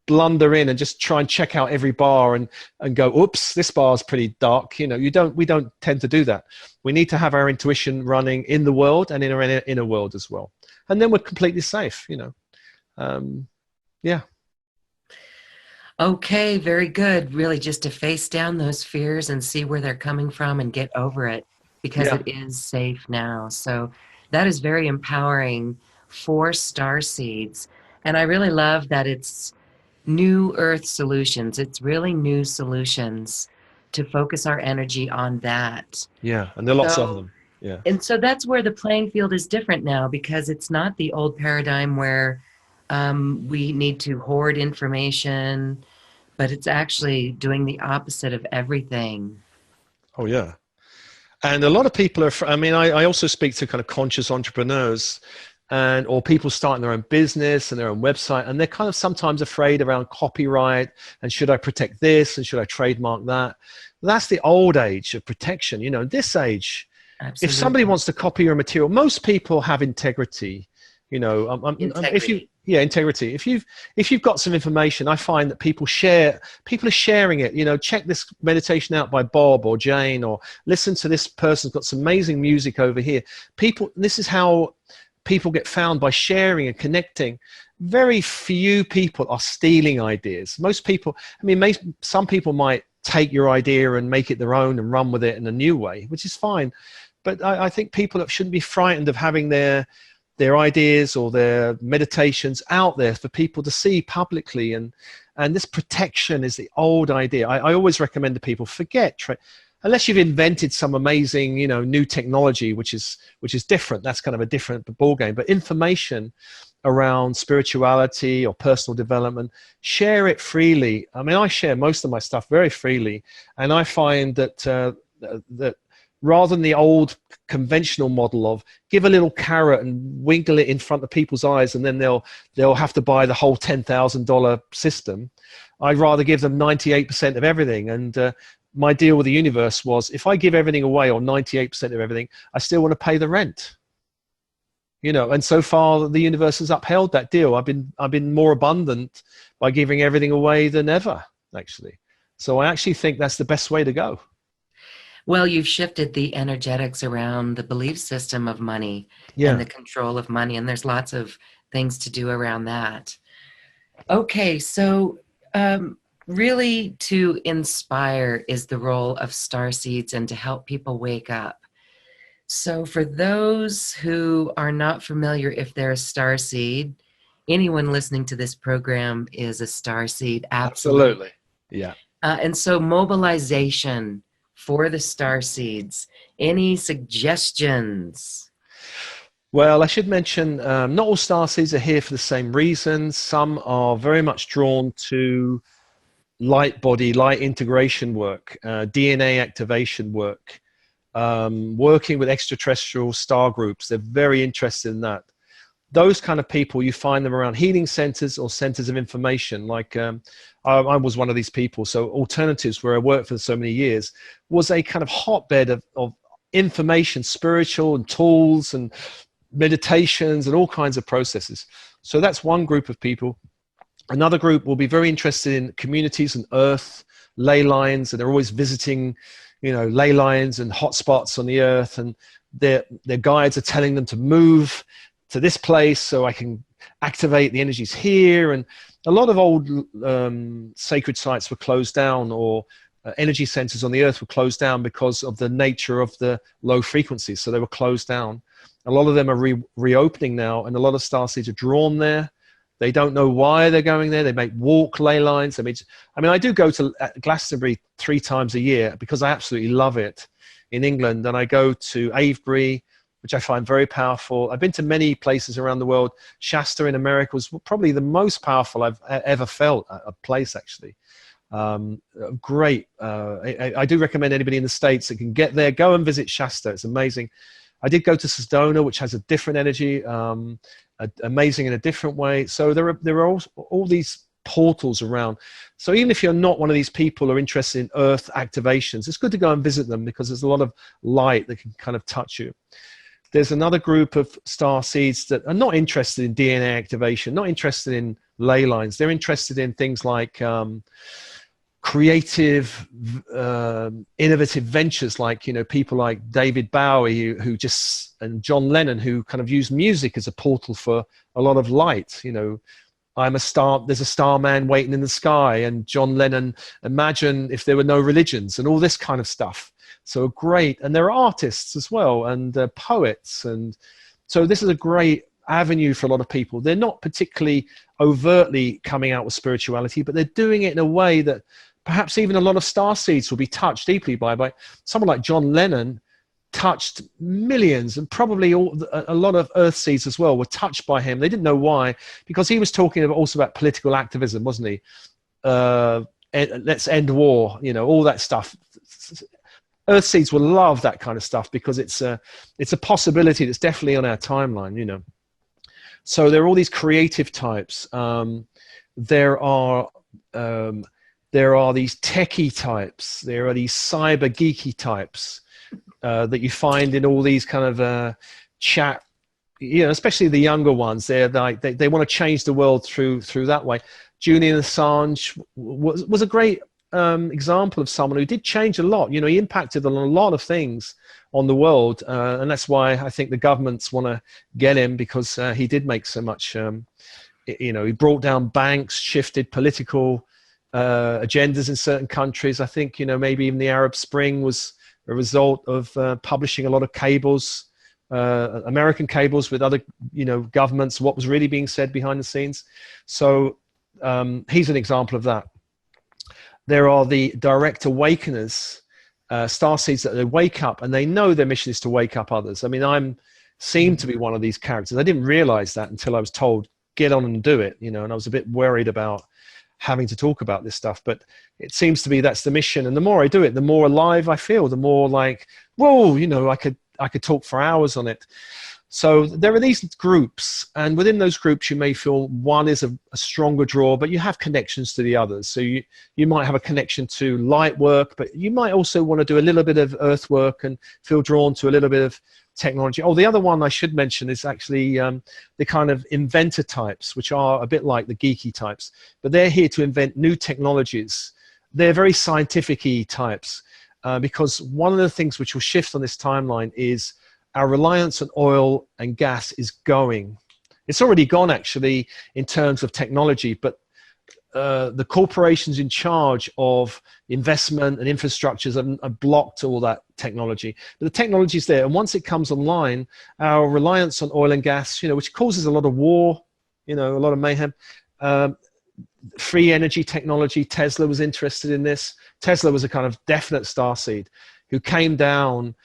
blunder in and just try and check out every bar and go, oops, this bar is pretty dark, you know, we don't tend to do that. We need to have our intuition running in the world and in our inner world as well. And then we're completely safe, you know. Yeah. Okay, very good. Really just to face down those fears and see where they're coming from and get over it, because it is safe now. So that is very empowering for Starseeds. And I really love that it's new earth solutions. It's really new solutions to focus our energy on that. Yeah, and there are lots of them. Yeah. And so that's where the playing field is different now, because it's not the old paradigm where we need to hoard information, but it's actually doing the opposite of everything. Oh, yeah. And a lot of people are, I mean, I also speak to kind of conscious entrepreneurs or people starting their own business and their own website, and they're kind of sometimes afraid around copyright and should I protect this and should I trademark that? That's the old age of protection. You know, in this age, absolutely. If somebody wants to copy your material, most people have integrity. You know, integrity. Integrity. If you've got some information, I find that people are sharing it. You know, check this meditation out by Bob or Jane, or listen to this person's got some amazing music over here. This is how people get found, by sharing and connecting. Very few people are stealing ideas. Most people, I mean, some people might take your idea and make it their own and run with it in a new way, which is fine. But I think people shouldn't be frightened of having their ideas or their meditations out there for people to see publicly. And this protection is the old idea. I always recommend to people, unless you've invented some amazing, you know, new technology, which is different. That's kind of a different ballgame. But information around spirituality or personal development, share it freely. I mean, I share most of my stuff very freely, and I find that rather than the old conventional model of give a little carrot and wiggle it in front of people's eyes and then they'll have to buy the whole $10,000 system, I'd rather give them 98% of everything. And my deal with the universe was, if I give everything away, or 98% of everything, I still want to pay the rent. You know, and so far the universe has upheld that deal. I've been more abundant by giving everything away than ever, actually. So I actually think that's the best way to go. Well, you've shifted the energetics around the belief system of money and the control of money, and there's lots of things to do around that. Okay, so really to inspire is the role of Starseeds, and to help people wake up. So for those who are not familiar, if they're a starseed, anyone listening to this program is a starseed. Absolutely. Yeah. And so mobilization for the starseeds, any suggestions? Well, I should mention, not all starseeds are here for the same reasons. Some are very much drawn to light body, light integration work, DNA activation work, working with extraterrestrial star groups. They're very interested in that. Those kind of people, you find them around healing centers or centers of information. Like I was one of these people. So Alternatives, where I worked for so many years, was a kind of hotbed of information, spiritual and tools and meditations and all kinds of processes. So that's one group of people. Another group will be very interested in communities and earth, ley lines, and they're always visiting, you know, ley lines and hotspots on the earth, and their guides are telling them to move to this place so I can activate the energies here. And a lot of old sacred sites were closed down, or energy centers on the earth were closed down because of the nature of the low frequencies. So they were closed down. A lot of them are reopening now, and a lot of starseeds are drawn there. They don't know why they're going there. They may walk ley lines. I mean, I do go to Glastonbury 3 times a year because I absolutely love it in England. And I go to Avebury which I find very powerful. I've been to many places around the world. Shasta in America was probably the most powerful I've ever felt, a place actually. Great. I do recommend anybody in the States that can get there, go and visit Shasta. It's amazing. I did go to Sedona, which has a different energy, amazing in a different way. So there are all these portals around. So even if you're not one of these people who are interested in earth activations, it's good to go and visit them because there's a lot of light that can kind of touch you. There's another group of starseeds that are not interested in DNA activation, not interested in ley lines. They're interested in things like creative, innovative ventures, like, you know, people like David Bowie and John Lennon, who kind of use music as a portal for a lot of light. You know, I'm a star, there's a starman waiting in the sky, and John Lennon, imagine if there were no religions, and all this kind of stuff. So great. And there are artists as well, and poets. And so this is a great avenue for a lot of people. They're not particularly overtly coming out with spirituality, but they're doing it in a way that perhaps even a lot of starseeds will be touched deeply by someone like John Lennon. Touched millions, and probably a lot of earth seeds as well were touched by him. They didn't know why, because he was talking also about political activism, wasn't he? Let's end war, you know, all that stuff. Earth seeds will love that kind of stuff because it's a possibility that's definitely on our timeline, you know. So there are all these creative types. There are these techie types. There are these cyber geeky types. That you find in all these kind of chat, you know, especially the younger ones. They're like they want to change the world through that way. Julian Assange was a great example of someone who did change a lot. You know, he impacted on a lot of things on the world, and that's why I think the governments want to get him, because he did make so much. You know, he brought down banks, shifted political agendas in certain countries. I think, you know, maybe even the Arab Spring was a result of publishing a lot of cables, American cables with other, you know, governments, what was really being said behind the scenes. So he's an example of that. There are the direct awakeners, starseeds that they wake up and they know their mission is to wake up others. I mean, seem to be one of these characters. I didn't realize that until I was told, get on and do it, you know, and I was a bit worried about having to talk about this stuff, but it seems to be that's the mission. And the more I do it, the more alive I feel, the more like, whoa, you know, I could talk for hours on it. So there are these groups, and within those groups you may feel one is a stronger draw, but you have connections to the others. So you might have a connection to light work, but you might also want to do a little bit of earth work and feel drawn to a little bit of technology. Oh, the other one I should mention is actually the kind of inventor types, which are a bit like the geeky types, but they're here to invent new technologies. They're very scientific-y types, because one of the things which will shift on this timeline is our reliance on oil and gas is going. It's already gone, actually, in terms of technology, but the corporations in charge of investment and infrastructures have blocked all that technology. But the technology is there, and once it comes online, our reliance on oil and gas, you know, which causes a lot of war, you know, a lot of mayhem. Free energy technology, Tesla was interested in this. Tesla was a kind of definite starseed who came down,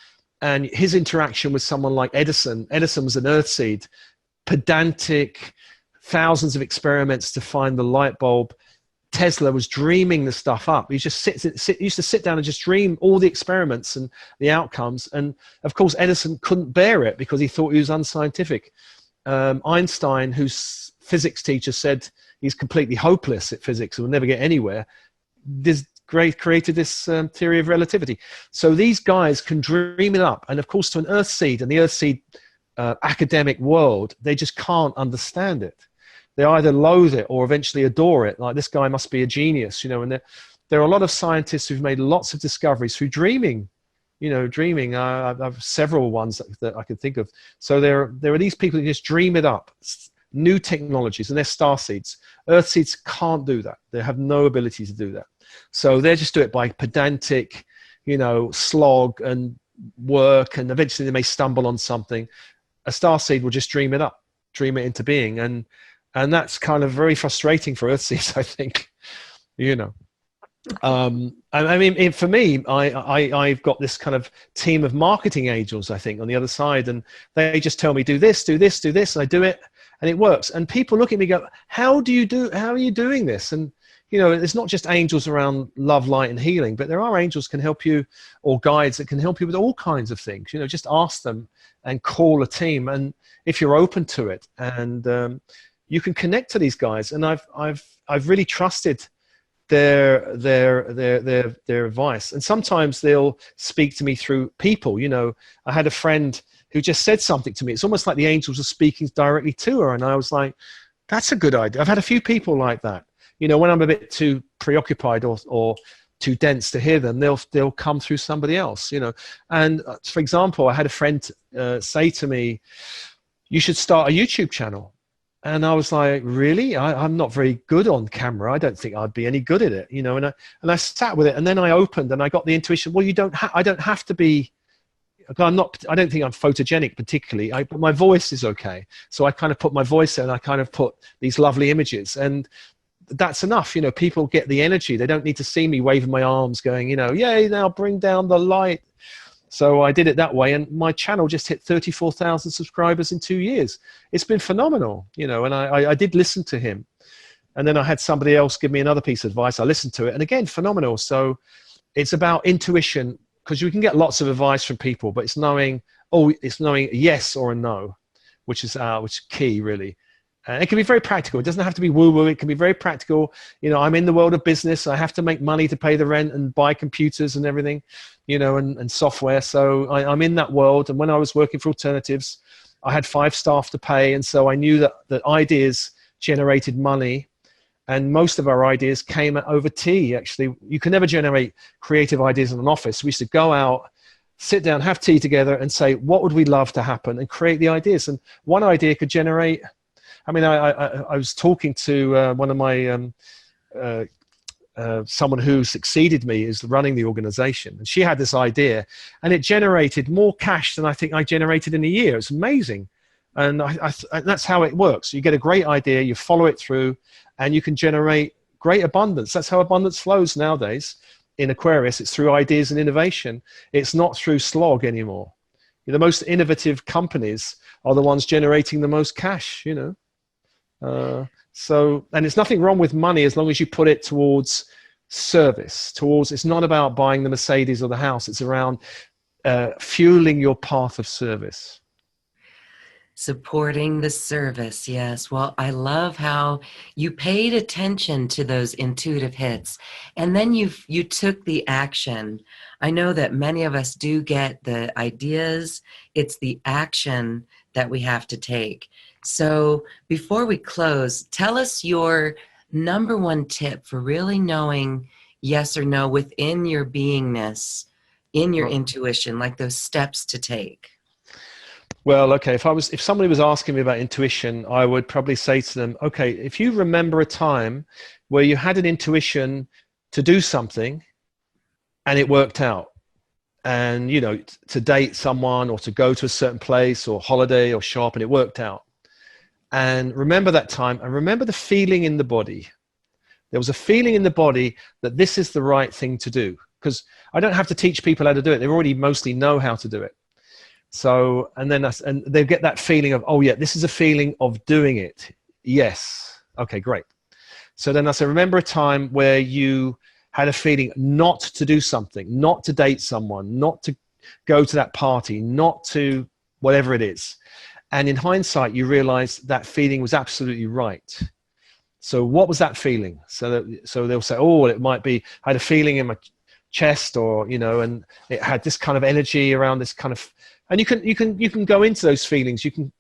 and his interaction with someone like Edison was an earthseed, pedantic, thousands of experiments to find the light bulb. Tesla was dreaming the stuff up. He just used to sit down and just dream all the experiments and the outcomes. And of course, Edison couldn't bear it because he thought he was unscientific. Einstein, whose physics teacher said he's completely hopeless at physics and will never get anywhere, created this theory of relativity. So these guys can dream it up. And of course, to an earthseed and the earthseed academic world, they just can't understand it. They either loathe it or eventually adore it. Like, this guy must be a genius, you know. And there are a lot of scientists who've made lots of discoveries through dreaming, you know, dreaming. I have several ones that I can think of. So there are these people who just dream it up, new technologies, and they're starseeds. Earthseeds can't do that. They have no ability to do that. So they just do it by pedantic, you know, slog and work, and eventually they may stumble on something. A starseed will just dream it up, dream it into being, and that's kind of very frustrating for earthseeds, I think, you know. I mean, for me, I've got this kind of team of marketing angels, I think, on the other side, and they just tell me, do this, do this, do this, and I do it, and it works. And people look at me and go, how are you doing this? And, you know, it's not just angels around love, light, and healing, but there are angels can help you, or guides that can help you with all kinds of things. You know, just ask them and call a team, and if you're open to it, and you can connect to these guys. And I've really trusted their advice, and sometimes they'll speak to me through people. You know, I had a friend who just said something to me. It's almost like the angels are speaking directly to her, and I was like, that's a good idea. I've had a few people like that. You know, when I'm a bit too preoccupied or too dense to hear them, they'll come through somebody else. You know, and for example, I had a friend say to me, you should start a YouTube channel. And I was like, really? I'm not very good on camera. I don't think I'd be any good at it, you know. And I sat with it, and then I opened, and I got the intuition. Well, I don't have to be. I don't think I'm photogenic particularly, but my voice is okay. So I kind of put my voice in, and I kind of put these lovely images, and that's enough. You know, people get the energy. They don't need to see me waving my arms, going, you know, yay! Now bring down the light. So I did it that way, and my channel just hit 34,000 subscribers in 2 years. It's been phenomenal, you know, and I did listen to him. And then I had somebody else give me another piece of advice. I listened to it, and again, phenomenal. So it's about intuition, because you can get lots of advice from people, but it's knowing a yes or a no, which is key, really. And it can be very practical. It doesn't have to be woo-woo. It can be very practical. You know, I'm in the world of business. I have to make money to pay the rent and buy computers and everything, you know, and software. So I'm in that world. And when I was working for alternatives, I had 5 staff to pay. And so I knew that ideas generated money. And most of our ideas came over tea, actually. You can never generate creative ideas in an office. We used to go out, sit down, have tea together, and say, what would we love to happen, and create the ideas. And one idea could generate... I mean, I was talking to one of my, someone who succeeded me is running the organization. And she had this idea, and it generated more cash than I think I generated in a year. It's amazing. And that's how it works. You get a great idea, you follow it through, and you can generate great abundance. That's how abundance flows nowadays in Aquarius. It's through ideas and innovation. It's not through slog anymore. The most innovative companies are the ones generating the most cash, you know. And it's nothing wrong with money as long as you put it towards service, it's not about buying the Mercedes or the house. It's around fueling your path of service. Supporting the service, yes. Well, I love how you paid attention to those intuitive hits, and then you took the action. I know that many of us do get the ideas. It's the action that we have to take. So before we close, tell us your #1 tip for really knowing yes or no within your beingness, in your intuition, like those steps to take. Well, okay, if somebody was asking me about intuition, I would probably say to them, okay, if you remember a time where you had an intuition to do something and it worked out, and, you know, to date someone or to go to a certain place or holiday or shop, and it worked out. And remember that time, and remember the feeling in the body. There was a feeling in the body that this is the right thing to do, because I don't have to teach people how to do it. They already mostly know how to do it. So, and they get that feeling of, oh yeah, this is a feeling of doing it. Yes. Okay, great. So then I say, remember a time where you had a feeling not to do something, not to date someone, not to go to that party, not to whatever it is. And in hindsight, you realize that feeling was absolutely right. So what was that feeling? So they'll say, oh, it might be, I had a feeling in my chest, or, you know, and it had this kind of energy around this kind of, and you can go into those feelings. You can,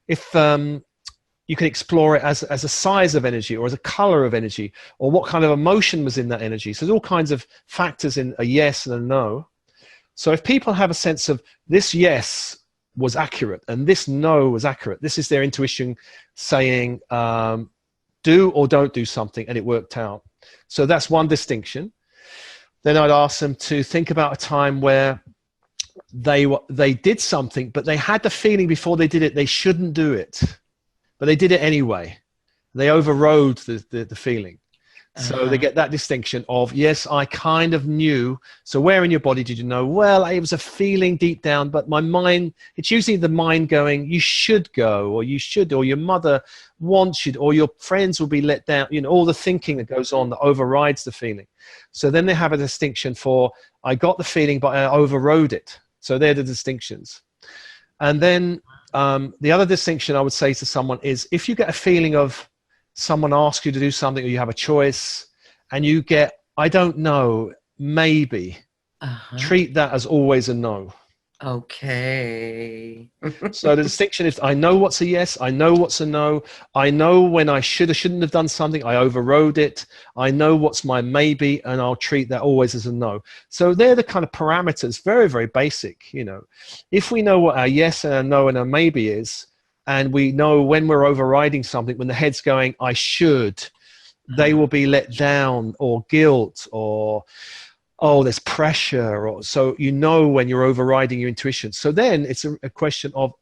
you can explore it as a size of energy, or as a color of energy, or what kind of emotion was in that energy. So there's all kinds of factors in a yes and a no. So if people have a sense of this yes was accurate and this no was accurate, this is their intuition saying, do or don't do something, and it worked out. So that's one distinction. Then I'd ask them to think about a time where they did something, but they had the feeling before they did it they shouldn't do it, but they did it anyway. They overrode the feeling. So they Uh-huh. get that distinction of, yes, I kind of knew. So where in your body did you know? Well, it was a feeling deep down, but my mind, it's usually the mind going, you should go, or you should, or your mother wants you, or your friends will be let down, you know, all the thinking that goes on that overrides the feeling. So then they have a distinction for, I got the feeling, but I overrode it. So they're the distinctions. And then the other distinction I would say to someone is, if you get a feeling of, someone asks you to do something, or you have a choice and you get, I don't know, maybe, Uh-huh. treat that as always a no. Okay. So the distinction is, I know what's a yes, I know what's a no, I know when I should or shouldn't have done something, I overrode it, I know what's my maybe, and I'll treat that always as a no. So they're the kind of parameters, very, very basic, you know. If we know what our yes and our no and our maybe is, and we know when we're overriding something, when the head's going, I should, they will be let down, or guilt, or, oh, there's pressure. Or, so you know when you're overriding your intuition. So then it's a question of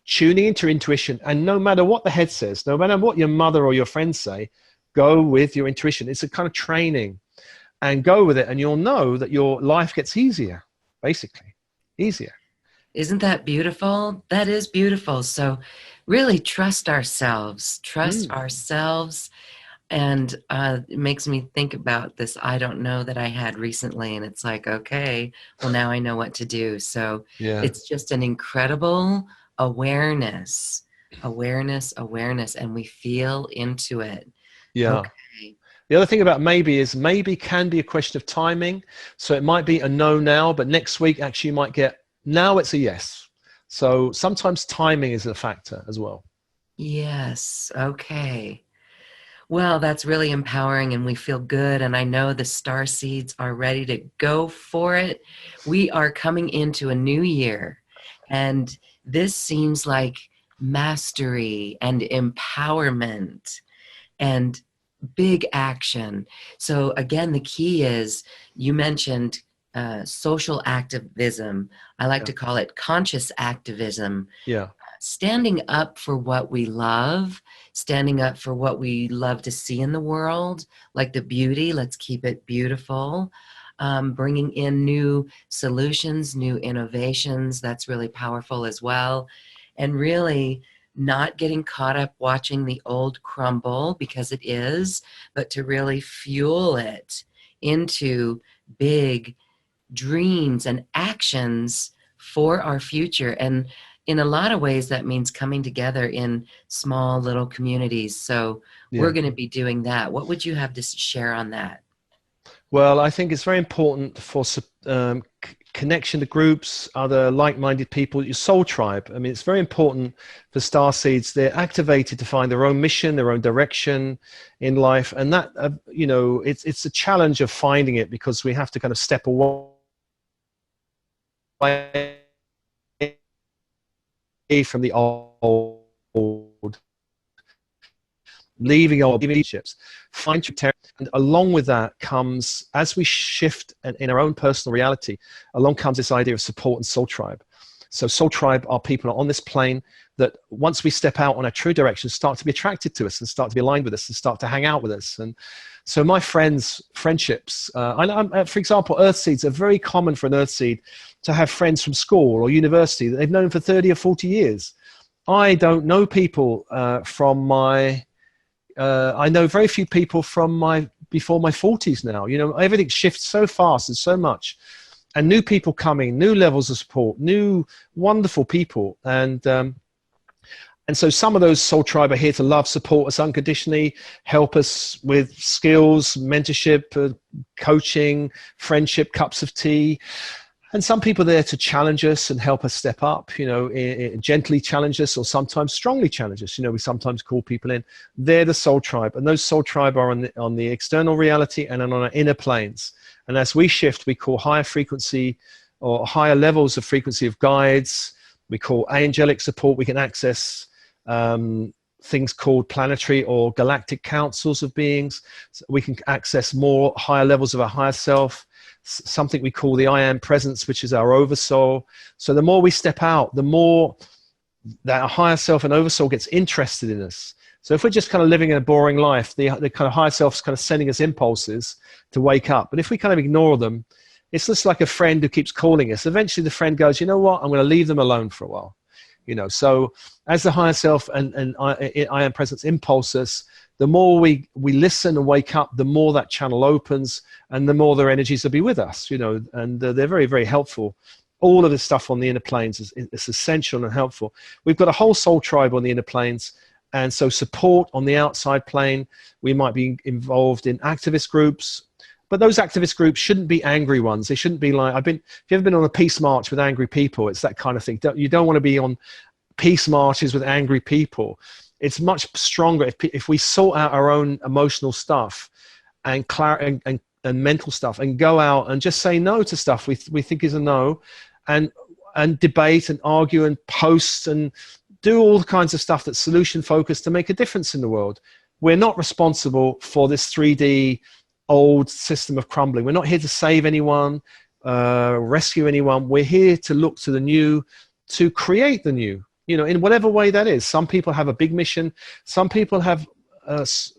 tuning into intuition. And no matter what the head says, no matter what your mother or your friends say, go with your intuition. It's a kind of training, and go with it. And you'll know that your life gets easier, basically, easier. Isn't that beautiful? That is beautiful. So really trust ourselves, trust Mm. ourselves. And it makes me think about this I don't know that I had recently. And it's like, okay, well, now I know what to do. So Yeah. it's just an incredible awareness, awareness, awareness. And we feel into it. Yeah. Okay. The other thing about maybe is, maybe can be a question of timing. So it might be a no now, but next week actually you might get, now it's a yes. So sometimes timing is a factor as well. Yes. Okay. Well, that's really empowering and we feel good. And I know the star seeds are ready to go for it. We are coming into a new year, and this seems like mastery and empowerment and big action. So, again, the key is you mentioned social activism. I like Yeah. to call it conscious activism, Yeah. standing up for what we love, standing up for what we love to see in the world, like the beauty, let's keep it beautiful. Bringing in new solutions, new innovations, that's really powerful as well. And really not getting caught up watching the old crumble, because it is, but to really fuel it into big dreams and actions for our future. And in a lot of ways, that means coming together in small little communities. So we're Yeah. going to be doing that. What would you have to share on that? Well, I think it's very important for connection to groups, other like-minded people, your soul tribe. I mean, it's very important for star seeds. They're activated to find their own mission, their own direction in life. And that, you know, it's a challenge of finding it, because we have to kind of step away from the old, leaving old relationships, find your territory. And along with that comes, as we shift in our own personal reality, along comes this idea of support and soul tribe. So soul tribe are people on this plane that, once we step out on our true direction, start to be attracted to us and start to be aligned with us and start to hang out with us. And so my friendships, for example, earth seeds are very common for an earth seed to have friends from school or university that they've known for 30 or 40 years. I don't know people from my, I know very few people from before my 40s now. You know, everything shifts so fast and so much. And new people coming, new levels of support, new wonderful people. And so some of those soul tribe are here to love, support us unconditionally, help us with skills, mentorship, coaching, friendship, cups of tea. And some people are there to challenge us and help us step up, you know, gently challenge us, or sometimes strongly challenge us. You know, we sometimes call people in. They're the soul tribe. And those soul tribe are on the external reality and on our inner planes. And as we shift, we call higher frequency or higher levels of frequency of guides. We call angelic support. We can access things called planetary or galactic councils of beings. So we can access more higher levels of our higher self, something we call the I am presence, which is our oversoul. So the more we step out, the more that our higher self and oversoul gets interested in us. So if we're just kind of living in a boring life, the kind of higher self's kind of sending us impulses to wake up. But if we kind of ignore them, it's just like a friend who keeps calling us. Eventually the friend goes, you know what, I'm going to leave them alone for a while. You know, so as the higher self and I am presence impulse us, the more we listen and wake up, the more that channel opens and the more their energies will be with us, you know, and they're very, very helpful. All of this stuff on the inner planes is essential and helpful. We've got a whole soul tribe on the inner planes. And so support on the outside plane, we might be involved in activist groups, but those activist groups shouldn't be angry ones. They shouldn't be like, if you've ever been on a peace march with angry people, it's that kind of thing. You don't want to be on peace marches with angry people. It's much stronger if we sort out our own emotional stuff and mental stuff and go out and just say no to stuff we think is a no, and debate and argue and post and do all kinds of stuff that's solution focused to make a difference in the world. We're not responsible for this 3D old system of crumbling. We're not here to save anyone, rescue anyone. We're here to look to the new, to create the new, you know, in whatever way that is. Some people have a big mission. Some people have,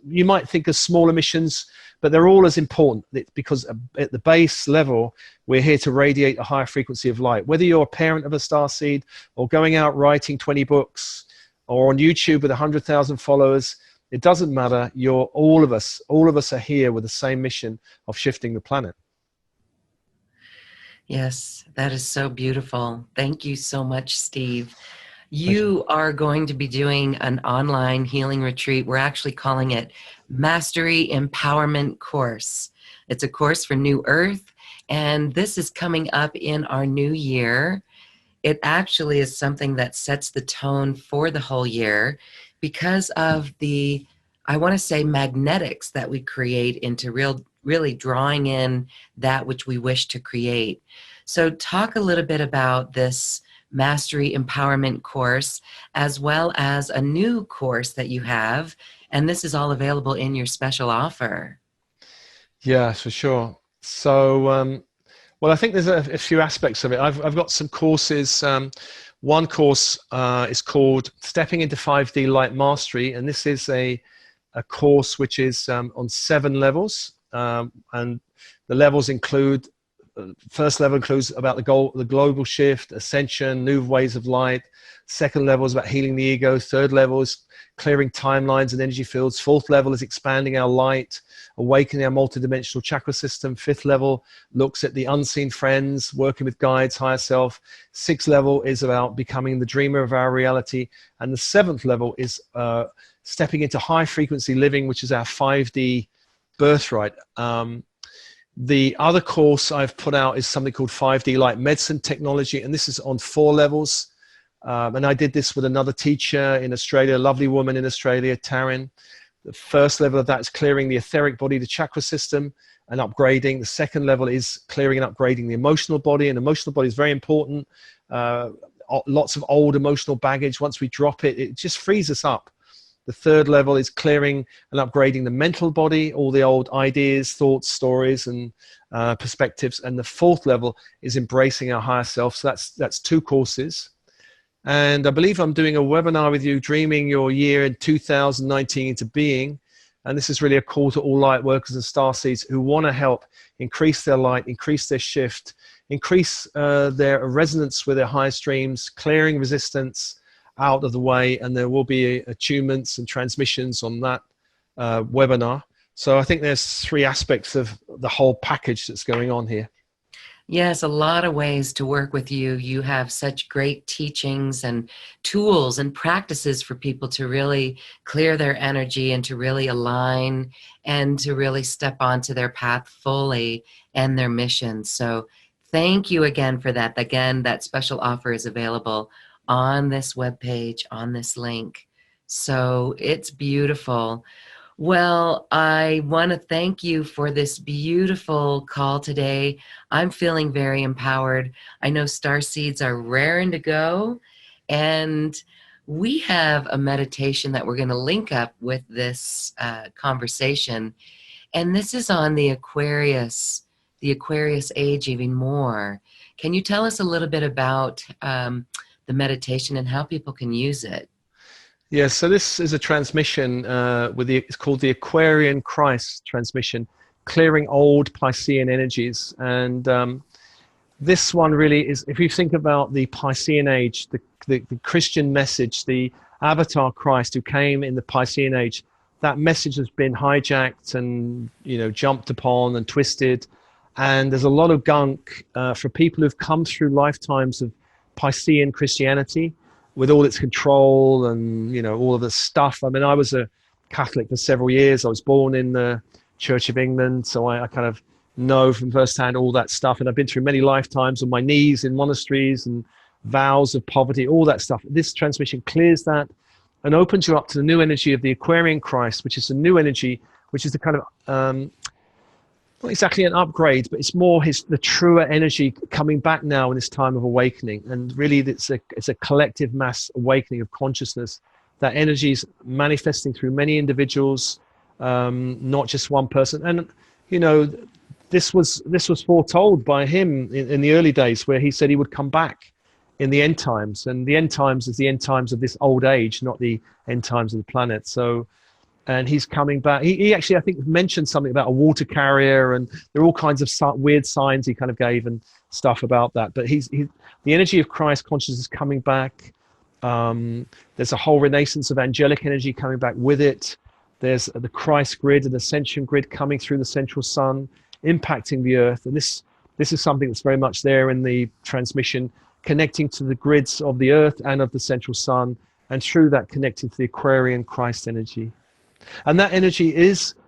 you might think of smaller missions, but they're all as important because at the base level, we're here to radiate a higher frequency of light. Whether you're a parent of a starseed or going out writing 20 books or on YouTube with 100,000 followers, it doesn't matter. All of us are here with the same mission of shifting the planet. Yes, that is so beautiful. Thank you so much, Steve. You are going to be doing an online healing retreat. We're actually calling it Mastery Empowerment Course. It's a course for New Earth, and this is coming up in our new year. It actually is something that sets the tone for the whole year because of the, I want to say, magnetics that we create into really drawing in that which we wish to create. So talk a little bit about this Mastery Empowerment course, as well as a new course that you have, and this is all available in your special offer. Yeah, for sure. So, well, I think there's a few aspects of it. I've got some courses. One course is called Stepping into 5D Light Mastery, and this is a course which is on 7 levels, and the levels include, first level includes about the global shift, ascension, new ways of light. Second level is about healing the ego. Third level is clearing timelines and energy fields. Fourth level is expanding our light, awakening our multidimensional chakra system. Fifth level looks at the unseen friends, working with guides, higher self. Sixth level is about becoming the dreamer of our reality. And the 7th level is stepping into high frequency living, which is our 5D birthright. The other course I've put out is something called 5D Light Medicine Technology, and this is on 4 levels. And I did this with another teacher in Australia, a lovely woman in Australia, Taryn. The first level of that is clearing the etheric body, the chakra system, and upgrading. The second level is clearing and upgrading the emotional body, and emotional body is very important. Lots of old emotional baggage. Once we drop it, it just frees us up. The third level is clearing and upgrading the mental body, all the old ideas, thoughts, stories, and perspectives. And the 4th level is embracing our higher self. So that's 2 courses. And I believe I'm doing a webinar with you, Dreaming Your Year in 2019 into Being. And this is really a call to all light workers and starseeds who want to help increase their light, increase their shift, increase their resonance with their higher streams, clearing resistance out of the way, and there will be attunements and transmissions on that webinar. So I think there's 3 aspects of the whole package that's going on here. Yes, a lot of ways to work with you. You have such great teachings and tools and practices for people to really clear their energy and to really align and to really step onto their path fully and their mission. So thank you again for that. Again, that special offer is available on this webpage, on this link. So it's beautiful. Well, I want to thank you for this beautiful call today. I'm feeling very empowered. I know starseeds are raring to go, and we have a meditation that we're going to link up with this conversation, and this is on the Aquarius Age even more. Can you tell us a little bit about the meditation and how people can use it? Yeah, so this is a transmission it's called the Aquarian Christ transmission, clearing old Piscean energies. And this one really is, if you think about the Piscean Age, the Christian message, the avatar Christ who came in the Piscean Age, that message has been hijacked and, jumped upon and twisted. And there's a lot of gunk for people who've come through lifetimes of Piscean Christianity with all its control and, all of the stuff. I mean, I was a Catholic for several years. I was born in the Church of England, so I kind of know from firsthand all that stuff. And I've been through many lifetimes on my knees in monasteries and vows of poverty, all that stuff. This transmission clears that and opens you up to the new energy of the Aquarian Christ, which is a new energy, which is the kind of not exactly an upgrade, but it's more the truer energy coming back now in this time of awakening. And really, it's a collective mass awakening of consciousness. That energy is manifesting through many individuals, not just one person. And this was foretold by him in the early days, where he said he would come back in the end times. And the end times is the end times of this old age, not the end times of the planet. So. And he's coming back. He actually, I think, mentioned something about a water carrier, and there are all kinds of weird signs he kind of gave and stuff about that. But the energy of Christ consciousness is coming back. There's a whole renaissance of angelic energy coming back with it. There's the Christ grid and ascension grid coming through the central sun, impacting the earth. And this is something that's very much there in the transmission, connecting to the grids of the earth and of the central sun, and through that connecting to the Aquarian Christ energy. And that energy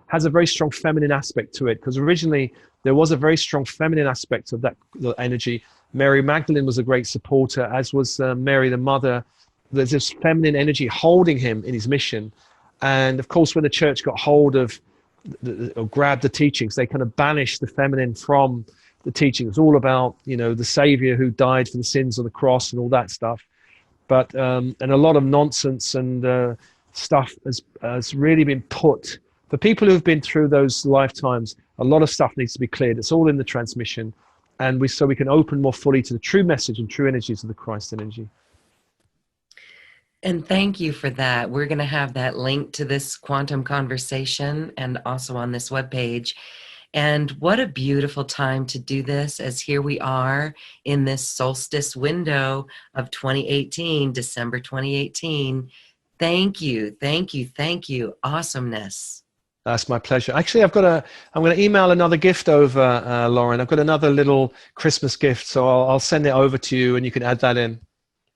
has a very strong feminine aspect to it, because originally there was a very strong feminine aspect of that energy. Mary Magdalene was a great supporter, as was Mary the Mother. There's this feminine energy holding him in his mission. And of course, when the church got hold of or grabbed the teachings, they kind of banished the feminine from the teaching. It was all about, the Savior who died for the sins on the cross and all that stuff. But and a lot of nonsense and stuff has really been put for people who have been through those lifetimes. A lot of stuff needs to be cleared. It's all in the transmission, and so we can open more fully to the true message and true energies of the Christ energy. And thank you for that. We're going to have that link to this quantum conversation and also on this webpage. And what a beautiful time to do this, as here we are in this solstice window of 2018, December 2018. Thank you, thank you, thank you. Awesomeness. That's my pleasure. Actually, I'm going to email another gift over, Lauren. I've got another little Christmas gift, so I'll send it over to you, and you can add that in.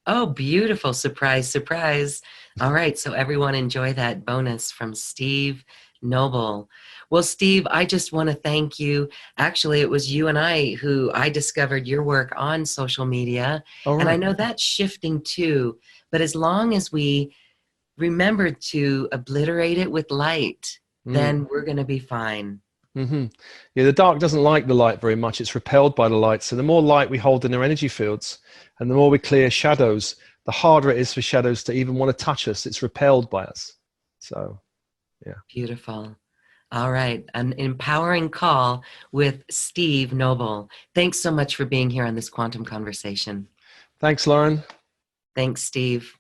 Oh, beautiful. Surprise, surprise. All right, so everyone enjoy that bonus from Steve Noble. Well, Steve, I just want to thank you. Actually, it was you and I discovered your work on social media. All right. And I know that's shifting too, but as long as we remember to obliterate it with light, then we're going to be fine. Mm-hmm. Yeah, the dark doesn't like the light very much. It's repelled by the light. So the more light we hold in our energy fields, and the more we clear shadows, the harder it is for shadows to even want to touch us. It's repelled by us. So, yeah. Beautiful. All right. An empowering call with Steve Noble. Thanks so much for being here on this quantum conversation. Thanks, Lauren. Thanks, Steve.